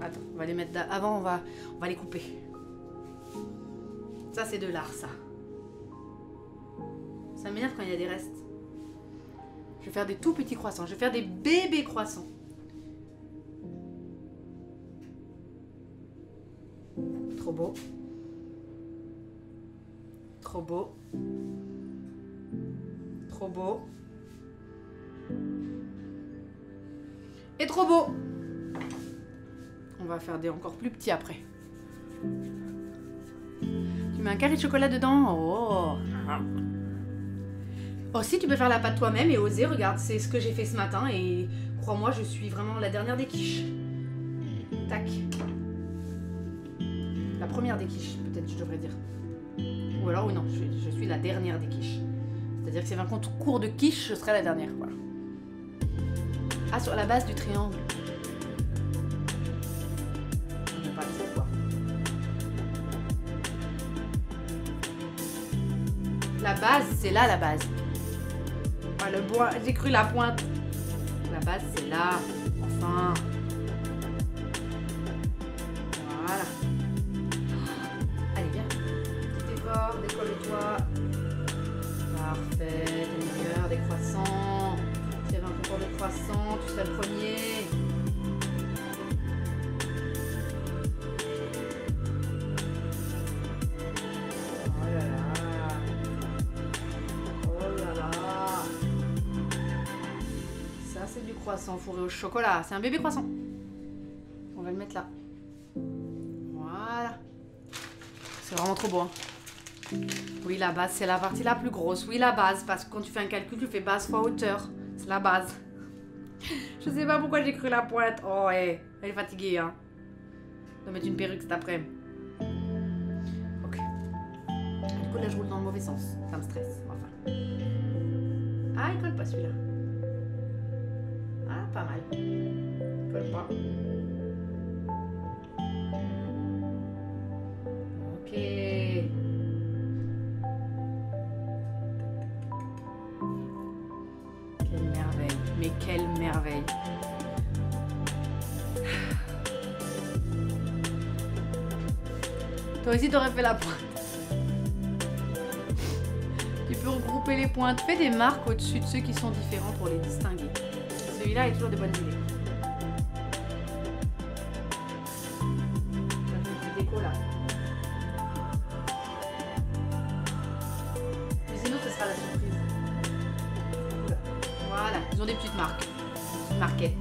Attends, on va les mettre là. Avant, on va les couper. Ça, c'est de l'art, ça. Ça m'énerve quand il y a des restes. Je vais faire des tout petits croissants. Je vais faire des bébés croissants. Trop beau. Trop beau. Trop beau. Et trop beau. On va faire des encore plus petits après. Tu mets un carré de chocolat dedans. Oh. Aussi, tu peux faire la pâte toi-même et oser. Regarde, c'est ce que j'ai fait ce matin. Et crois-moi, je suis vraiment la dernière des quiches. Tac. La première des quiches, peut-être, je devrais dire. Ou alors, oui, non, je suis la dernière des quiches. C'est-à-dire que c'est un concours de quiches, je serai la dernière. Voilà. Ah, sur la base du triangle. Je sais pas, c'est quoi. La base, c'est là la base. Ah, le bois, j'ai cru la pointe. La base, c'est là. Enfin. Voilà. Allez, viens. Petit effort, décolle-toi. Parfait. T'es meilleur, des croissants. S'il y avait un concours de croissants, tu serais le premier. croissant fourré au chocolat. C'est un bébé croissant. On va le mettre là. Voilà. C'est vraiment trop beau. Hein. Oui, la base, c'est la partie la plus grosse. Oui, la base, parce que quand tu fais un calcul, tu fais base fois hauteur. C'est la base. Je sais pas pourquoi j'ai cru la pointe. Oh, ouais. Elle est fatiguée, hein. Je dois mettre une perruque cet après-midi. Ok. Du coup, là, je roule dans le mauvais sens. Ça me stresse. Enfin. Ah, il colle pas celui-là. Ah, pas mal. Il colle pas. Ok. Quelle merveille. Mais quelle merveille. Toi aussi, t'aurais fait la pointe. Tu peux regrouper les pointes. Fais des marques au-dessus de ceux qui sont différents pour les distinguer. Celui-là a toujours des bonnes idées. Ça fait une petite déco là. Mais sinon, ce sera la surprise. Voilà, ils ont des petites marques. Marquettes.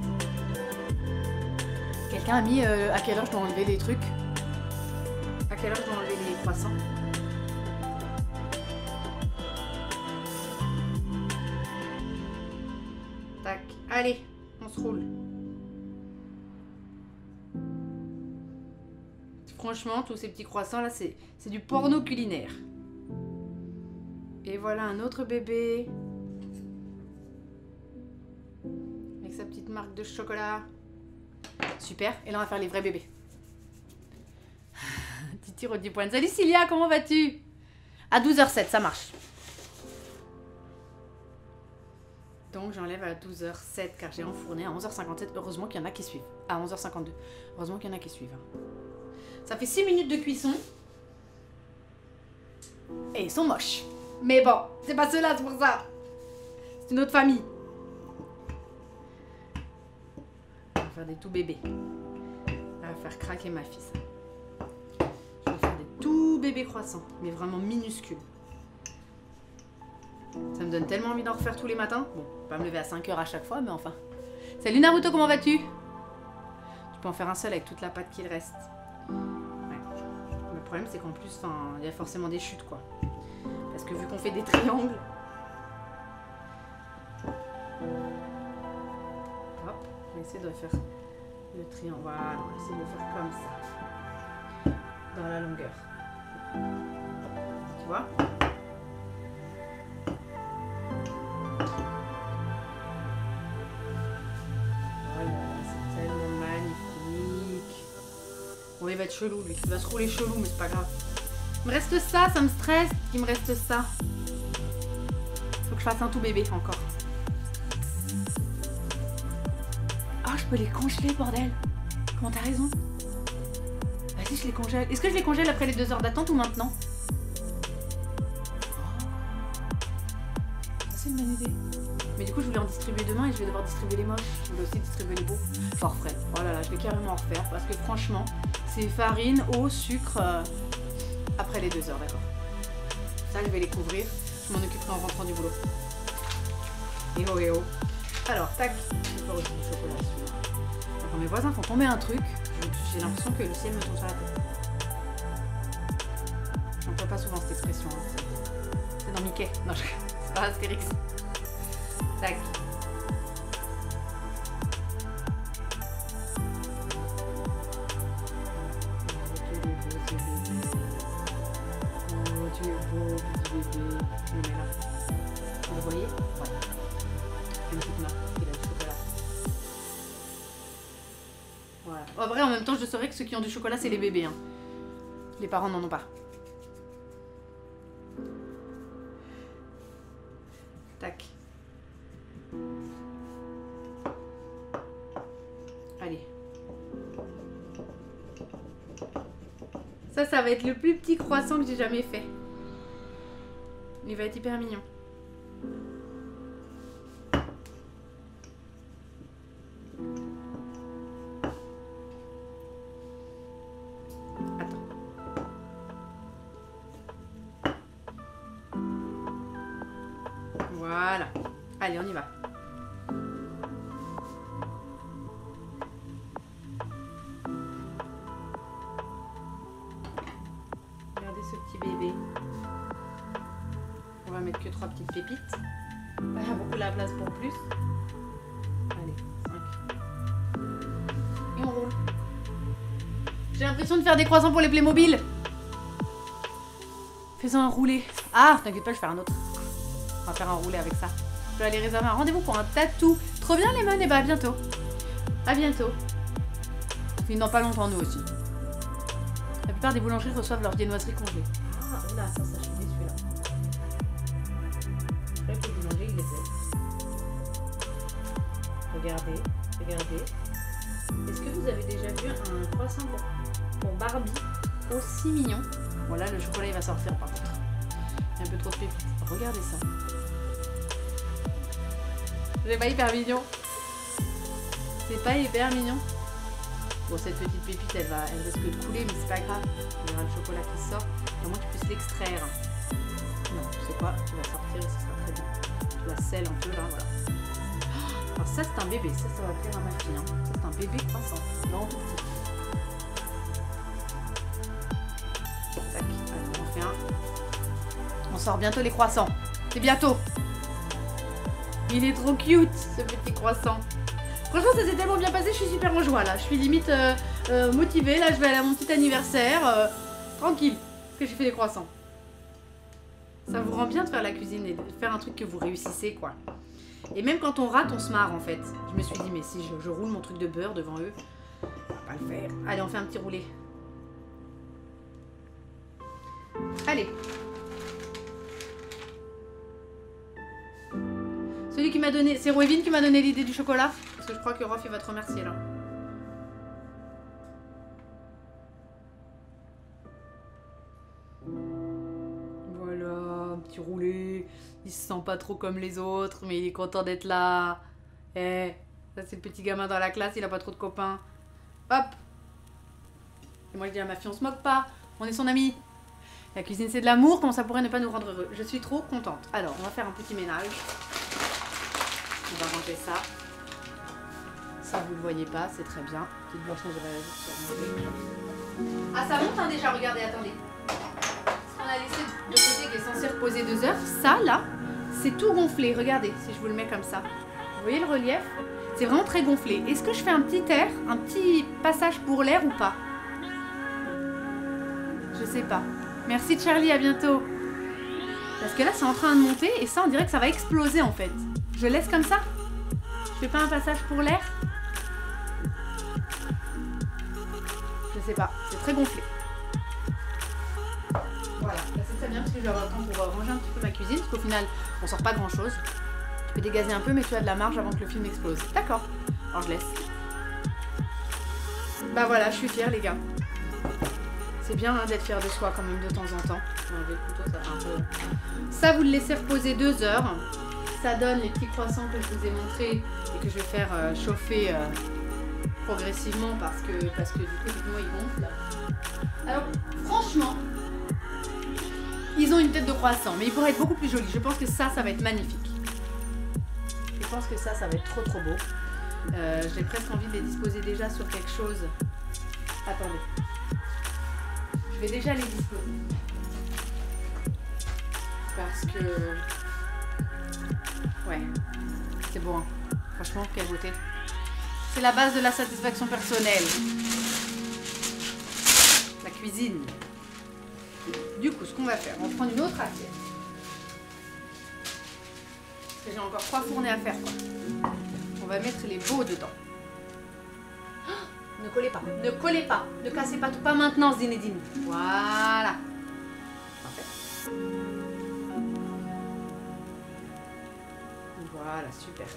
Quelqu'un a mis à quelle heure je dois enlever les trucs? À quelle heure je dois enlever les croissants? Tac. Allez, on se roule. Franchement, tous ces petits croissants là, c'est du porno culinaire. Et voilà un autre bébé. Avec sa petite marque de chocolat. Super. Et là, on va faire les vrais bébés. Titi Rodi Pointe. Salut Cilia, comment vas-tu? À 12h07, ça marche. Donc j'enlève à 12h07 car j'ai enfourné à 11h57. Heureusement qu'il y en a qui suivent. À 11h52. Heureusement qu'il y en a qui suivent. Ça fait 6 minutes de cuisson. Et ils sont moches. Mais bon, c'est pas ceux-là, c'est pour ça. C'est une autre famille. On va faire des tout bébés. Ça va faire craquer ma fille, ça. Je vais faire des tout bébés croissants. Mais vraiment minuscules. Ça me donne tellement envie d'en refaire tous les matins. Bon, pas me lever à 5h à chaque fois, mais enfin. Salut Naruto, comment vas-tu? Tu peux en faire un seul avec toute la pâte qu'il reste. Ouais. Le problème, c'est qu'en plus, il y a forcément des chutes, quoi. Parce que vu qu'on fait des triangles... Hop, on va essayer de faire le triangle. Voilà, on va essayer de le faire comme ça. Dans la longueur. Tu vois? Bon, il va être chelou, lui. Il va se rouler chelou, mais c'est pas grave. Il me reste ça, ça me stresse. Il me reste ça. Faut que je fasse un tout bébé encore. Ah, je peux les congeler, bordel. Comment t'as raison? Vas-y, je les congèle. Est-ce que je les congèle après les 2 heures d'attente ou maintenant? Ça, c'est une bonne idée. Mais du coup, je voulais en distribuer demain et je vais devoir distribuer les moches. Je voulais aussi distribuer les beaux. J'en referai. Oh là là, je vais carrément en refaire parce que franchement, c'est farine, eau, sucre après les 2 heures, d'accord. Ça, je vais les couvrir. Je m'en occuperai en rentrant du boulot. Et oh, et oh. Alors, tac. Je vais faire aussi du chocolat celui-là. Quand mes voisins font tomber un truc, j'ai l'impression que le ciel me tombe sur la tête. J'emploie pas souvent cette expression. Hein. C'est dans Mickey. Non, c'est pas Astérix. Tac. Oh, tu es beau, petit bébé. Je le mets là. Vous le voyez? Ouais. Une petite marque. Il a du chocolat. Voilà. En vrai, en même temps, je saurais que ceux qui ont du chocolat, c'est les bébés. Hein. Les parents n'en ont pas. Tac. Allez. Ça va être le plus petit croissant que j'ai jamais fait. Il va être hyper mignon. Attends. Voilà. Allez, on y va. petite pépite. Pas beaucoup la place pour plus. Allez, 5. Et on roule. J'ai l'impression de faire des croissants pour les Playmobil. Fais-en un roulé. Ah, t'inquiète pas, je vais faire un autre. On va faire un roulé avec ça. Je vais aller réserver un rendez-vous pour un tatou. Trop bien, Lemon, et bah à bientôt. À bientôt. Puis dans pas longtemps, nous aussi. La plupart des boulangeries reçoivent leur viennoiserie congelée. Ah, là, ça, je suis déçue là. Je crois que le boulanger, il les aide. Regardez, regardez. Est-ce que vous avez déjà vu un croissant pour Barbie aussi mignon? Voilà, le chocolat il va sortir par contre. Il y a un peu trop de pépites. Regardez ça. C'est pas hyper mignon. C'est pas hyper mignon. Bon, cette petite pépite elle risque de couler, mais c'est pas grave. Il y aura le chocolat qui sort. Au moins tu puisses l'extraire. Non, tu sais quoi? Tu vas sortir et ce sera très bien. Tu la scelles un peu là, voilà. Alors ça c'est un bébé, ça va plaire à ma fille. Hein. Ça c'est un bébé croissant. Non, tout petit. Tac, allez, on en fait un. On sort bientôt les croissants. C'est bientôt. Il est trop cute ce petit croissant. Franchement ça s'est tellement bien passé, je suis super en joie là. Je suis limite motivée. Là je vais aller à mon petit anniversaire. Tranquille. Parce que j'ai fait des croissants. Ça vous rend bien de faire la cuisine et de faire un truc que vous réussissez quoi. Et même quand on rate, on se marre en fait. Je me suis dit, mais si je roule mon truc de beurre devant eux, on va pas le faire. Allez, on fait un petit roulé. Allez. Celui qui m'a donné... C'est Roevin qui m'a donné l'idée du chocolat. Parce que je crois que Rof, il va te remercier là. Voilà, un petit roulé. Il se sent pas trop comme les autres, mais il est content d'être là. Eh, ça c'est le petit gamin dans la classe, il a pas trop de copains. Hop. Et moi je dis à ma fille, on se moque pas, on est son ami. La cuisine c'est de l'amour, comment ça pourrait ne pas nous rendre heureux? Je suis trop contente. Alors, on va faire un petit ménage. On va ranger ça. Ça vous le voyez pas, c'est très bien. Petite boisson de rêve. Ah ça monte hein, déjà, regardez, attendez. On a laissé de côté qui est censé reposer 2 heures. Ça là, c'est tout gonflé. Regardez, si je vous le mets comme ça. Vous voyez le relief? C'est vraiment très gonflé. Est-ce que je fais un petit air, un petit passage pour l'air ou pas? Je sais pas. Merci Charlie, à bientôt. Parce que là, c'est en train de monter et ça, on dirait que ça va exploser en fait. Je laisse comme ça? Je fais pas un passage pour l'air? Je sais pas. C'est très gonflé. Voilà, c'est très bien parce que je vais avoir le temps pour ranger un petit peu ma cuisine parce qu'au final, on sort pas grand chose. Tu peux dégazer un peu, mais tu as de la marge avant que le film explose. D'accord, alors je laisse. Bah voilà, je suis fière, les gars. C'est bien hein, d'être fier de soi quand même de temps en temps. Le couteau, ça fait un peu... Ça, vous le laissez reposer 2 heures. Ça donne les petits croissants que je vous ai montrés et que je vais faire chauffer progressivement parce que du coup, effectivement, ils gonflent. Alors, franchement... Ils ont une tête de croissant, mais ils pourraient être beaucoup plus jolis. Je pense que ça va être magnifique. Je pense que ça va être trop trop beau. J'ai presque envie de les disposer déjà sur quelque chose. Attendez. Je vais déjà les disposer. Parce que... Ouais. C'est beau, hein. Franchement, quelle beauté. C'est la base de la satisfaction personnelle. La cuisine. Du coup, ce qu'on va faire, on va prendre une autre assiette. Parce que j'ai encore 3 fournées à faire, quoi. On va mettre les veaux dedans. Oh, ne collez pas, ne collez pas, ne cassez pas tout, pas maintenant, Zinedine. Voilà. Parfait. Voilà, super.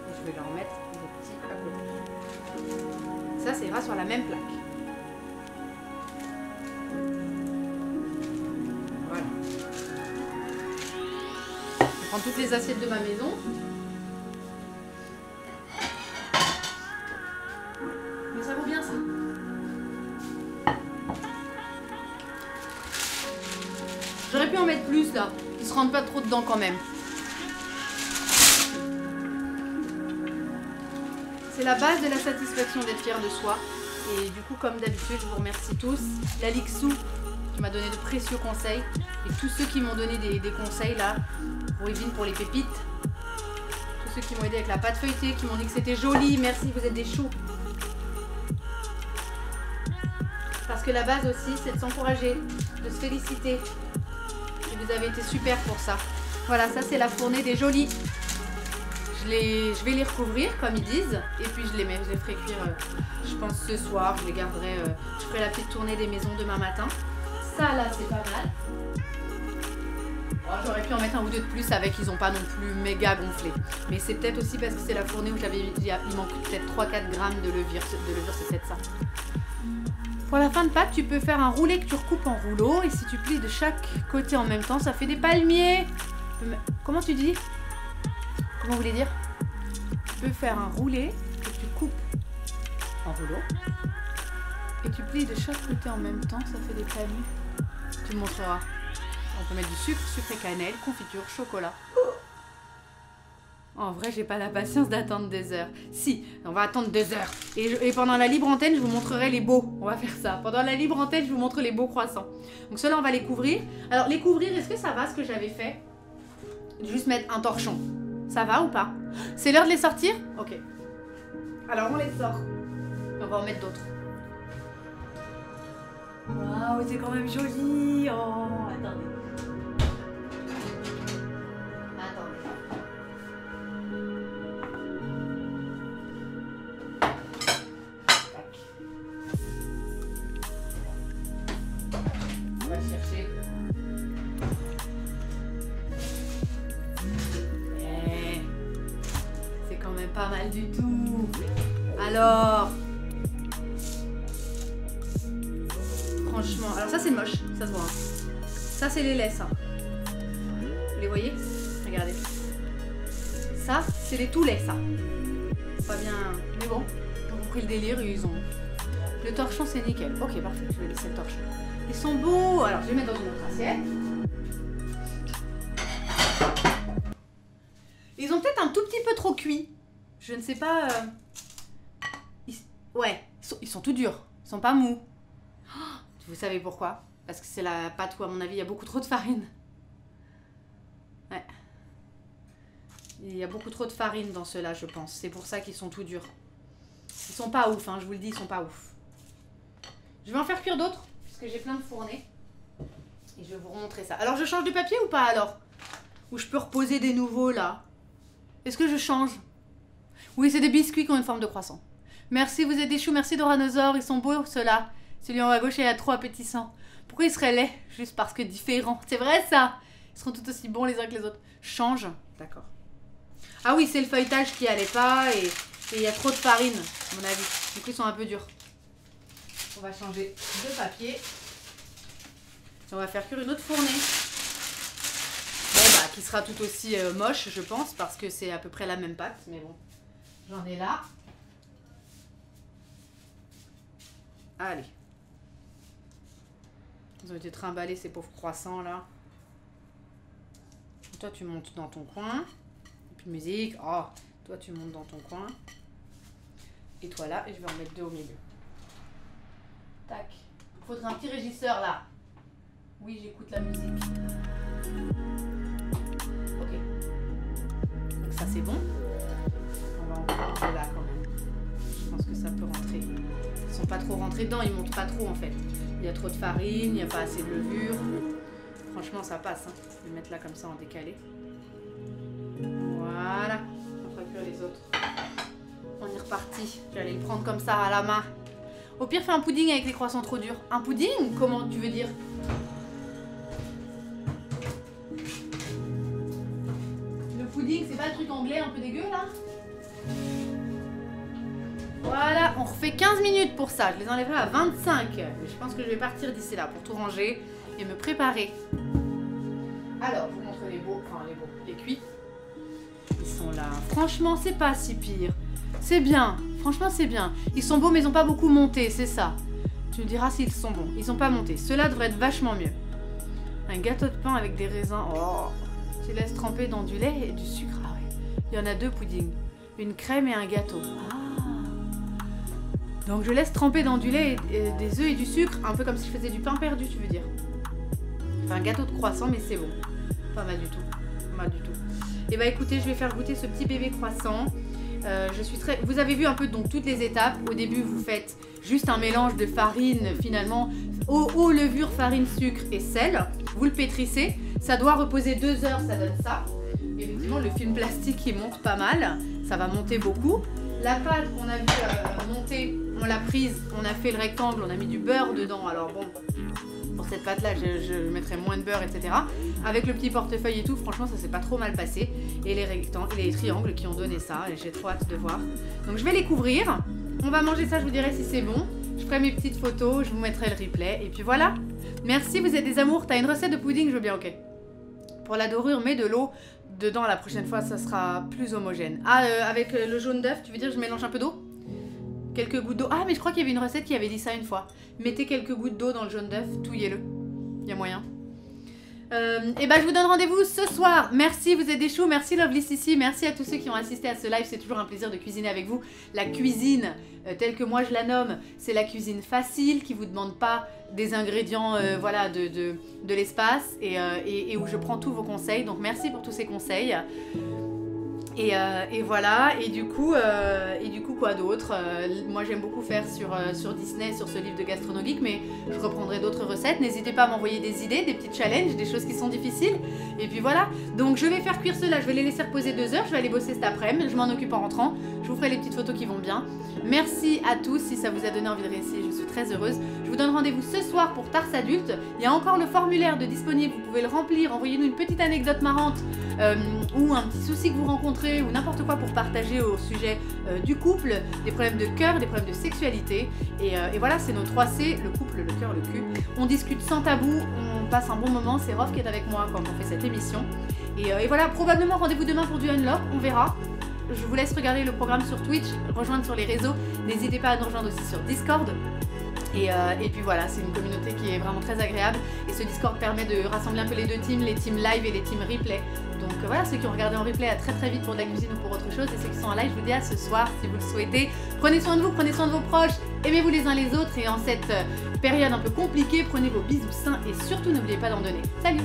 Je vais leur mettre des petits à côté. Ça, ça ira sur la même plaque. Voilà. Je prends toutes les assiettes de ma maison. Mais ça vaut bien ça. J'aurais pu en mettre plus là. Ils se rendent pas trop dedans quand même. C'est la base de la satisfaction d'être fier de soi. Et du coup, comme d'habitude, je vous remercie tous. La Lixou, qui m'a donné de précieux conseils. Et tous ceux qui m'ont donné des conseils là, pour Evelyne, pour les pépites. Tous ceux qui m'ont aidé avec la pâte feuilletée, qui m'ont dit que c'était joli. Merci, vous êtes des choux. Parce que la base aussi, c'est de s'encourager, de se féliciter. Et vous avez été super pour ça. Voilà, ça c'est la fournée des jolis. Je vais les recouvrir comme ils disent. Et puis je les ferai cuire, je pense ce soir. Je les garderai, je ferai la petite tournée des maisons demain matin. Ça là, c'est pas mal. Oh, j'aurais pu en mettre un ou deux de plus avec, ils n'ont pas non plus méga gonflé. Mais c'est peut-être aussi parce que c'est la fournée où il manque peut-être 3-4 grammes de levure. De levure, c'est peut-être ça. Pour la fin de pâte, tu peux faire un roulé que tu recoupes en rouleau. Et si tu plies de chaque côté en même temps, ça fait des palmiers. Comment tu dis? Comment vous voulez dire? Tu peux faire un roulé que tu coupes en rouleau. Et tu plies de chaque côté en même temps, ça fait des palmiers. Tu me montreras. On peut mettre du sucre, sucre et cannelle, confiture, chocolat. En vrai, j'ai pas la patience d'attendre 2 heures. Si, on va attendre 2 heures. Et pendant la libre antenne, je vous montrerai les beaux. On va faire ça. Pendant la libre antenne, je vous montre les beaux croissants. Donc ceux-là, on va les couvrir. Alors, les couvrir, est-ce que ça va ce que j'avais fait? Juste mettre un torchon. Ça va ou pas? C'est l'heure de les sortir? Ok. Alors, on les sort. On va en mettre d'autres. Waouh, c'est quand même joli. Oh, attendez. Pas mal du tout. Alors, franchement, alors ça c'est moche, ça se voit. Ça c'est les laits, ça. Vous les voyez? Regardez. Ça c'est les tout laits, ça. Pas bien, mais bon. Ils ont compris le délire, ils ont. Le torchon c'est nickel. Ok, parfait. Je vais laisser le torchon. Ils sont beaux. Alors je vais mettre dans une autre assiette. Ils ont peut-être un tout petit peu trop cuit. Je ne sais pas... Ouais, ils sont tout durs. Ils sont pas mous. Oh, vous savez pourquoi? Parce que c'est la pâte où, à mon avis, il y a beaucoup trop de farine. Ouais. Il y a beaucoup trop de farine dans ceux-là, je pense. C'est pour ça qu'ils sont tout durs. Ils sont pas ouf, hein, je vous le dis, ils sont pas ouf. Je vais en faire cuire d'autres, puisque j'ai plein de fournées. Et je vais vous remontrer ça. Alors, je change de papier ou pas, alors? Ou je peux reposer des nouveaux, là? Est-ce que je change? Oui, c'est des biscuits qui ont une forme de croissant. Merci, vous êtes des choux. Merci, Doranosaure. Ils sont beaux, ceux-là. Celui en haut à gauche, il a trop appétissant. Pourquoi ils seraient laids? Juste parce que différents. C'est vrai, ça? Ils seront tout aussi bons les uns que les autres. Change. D'accord. Ah oui, c'est le feuilletage qui allait pas. Et il y a trop de farine, à mon avis. Du coup, ils sont un peu durs. On va changer de papier. Et on va faire cuire une autre fournée. Bon, bah, qui sera tout aussi moche, je pense. Parce que c'est à peu près la même pâte. Mais bon. J'en ai là. Allez. Ils ont été trimballés ces pauvres croissants là. Toi tu montes dans ton coin. Et puis musique. Oh, toi tu montes dans ton coin. Et toi là, et je vais en mettre 2 au milieu. Tac. Il faudrait un petit régisseur là. Oui, j'écoute la musique. Ok. Donc ça c'est bon. Là quand même. Je pense que ça peut rentrer. Ils sont pas trop rentrés dedans, ils montent pas trop en fait. Il y a trop de farine, il n'y a pas assez de levure. Franchement ça passe. Hein. Je vais le mettre là comme ça en décalé. Voilà. On fera cuire les autres. On est reparti. Je vais aller le prendre comme ça à la main. Au pire fais un pudding avec les croissants trop durs. Un pudding? Comment tu veux dire? Le pudding c'est pas le truc anglais un peu dégueu là? Voilà, on refait 15 minutes pour ça. Je les enlèverai à 25. Mais je pense que je vais partir d'ici là pour tout ranger et me préparer. Alors, je vous montre les beaux, enfin les cuits. Ils sont là. Franchement, c'est pas si pire. C'est bien. Franchement, c'est bien. Ils sont beaux, mais ils ont pas beaucoup monté, c'est ça. Tu me diras s'ils sont bons. Ils ont pas monté. Ceux-là devraient être vachement mieux. Un gâteau de pain avec des raisins. Oh, tu laisses tremper dans du lait et du sucre. Ah ouais. Il y en a 2 puddings. Une crème et un gâteau. Ah. Donc je laisse tremper dans du lait, et des œufs et du sucre, un peu comme si je faisais du pain perdu, tu veux dire. Enfin, gâteau de croissant, mais c'est bon. Pas mal du tout. Pas mal du tout. Et bah écoutez, je vais faire goûter ce petit bébé croissant. Je suis très... Vous avez vu un peu donc toutes les étapes. Au début, vous faites juste un mélange de farine, finalement, eau, levure, farine, sucre et sel. Vous le pétrissez. Ça doit reposer 2 heures, ça donne ça. Effectivement, le film plastique, il monte pas mal. Ça va monter beaucoup. La pâte qu'on a vu monter, on l'a prise, on a fait le rectangle, on a mis du beurre dedans. Alors bon, pour cette pâte là je mettrai moins de beurre, etc. Avec le petit portefeuille et tout, franchement ça s'est pas trop mal passé. Et les rectangles, les triangles qui ont donné ça, et j'ai trop hâte de voir. Donc je vais les couvrir, on va manger ça, je vous dirai si c'est bon. Je ferai mes petites photos, je vous mettrai le replay, et puis voilà. Merci, vous êtes des amours. T'as une recette de pudding, je veux bien, ok. Pour la dorure, mets de l'eau dedans la prochaine fois, ça sera plus homogène. Ah, avec le jaune d'œuf, tu veux dire je mélange un peu d'eau? Quelques gouttes d'eau. Ah, mais je crois qu'il y avait une recette qui avait dit ça une fois. Mettez quelques gouttes d'eau dans le jaune d'œuf, touillez-le. Il y a moyen. Et ben je vous donne rendez-vous ce soir. Merci, vous êtes des choux. Merci Lovely Sissi. Merci à tous ceux qui ont assisté à ce live. C'est toujours un plaisir de cuisiner avec vous. La cuisine, telle que moi je la nomme, c'est la cuisine facile qui vous demande pas des ingrédients voilà, de l'espace et où je prends tous vos conseils. Donc merci pour tous ces conseils. Et voilà, et du coup quoi d'autre, moi j'aime beaucoup faire sur Disney, sur ce livre de Gastronogeek, mais je reprendrai d'autres recettes. N'hésitez pas à m'envoyer des idées, des petits challenges, des choses qui sont difficiles. Et puis voilà, donc je vais faire cuire cela, je vais les laisser reposer 2 heures, je vais aller bosser cet après-midi, je m'en occupe en rentrant, je vous ferai les petites photos qui vont bien. Merci à tous, si ça vous a donné envie de réessayer, je suis très heureuse. Je vous donne rendez-vous ce soir pour Tars Adulte. Il y a encore le formulaire de disponible, vous pouvez le remplir, envoyez-nous une petite anecdote marrante ou un petit souci que vous rencontrez ou n'importe quoi pour partager au sujet du couple, des problèmes de cœur, des problèmes de sexualité. Et voilà, c'est nos 3C, le couple, le cœur, le cul. On discute sans tabou, on passe un bon moment, c'est Rof qui est avec moi quand on fait cette émission. Et voilà, probablement rendez-vous demain pour du unlock, on verra. Je vous laisse regarder le programme sur Twitch, rejoindre sur les réseaux. N'hésitez pas à nous rejoindre aussi sur Discord. Et puis voilà, c'est une communauté qui est vraiment très agréable. Et ce Discord permet de rassembler un peu les deux teams, les teams live et les teams replay. Donc voilà, ceux qui ont regardé en replay, à très très vite pour de la cuisine ou pour autre chose. Et ceux qui sont en live, je vous dis à ce soir si vous le souhaitez. Prenez soin de vous, prenez soin de vos proches. Aimez-vous les uns les autres. Et en cette période un peu compliquée, prenez vos bisous sains et surtout n'oubliez pas d'en donner. Salut!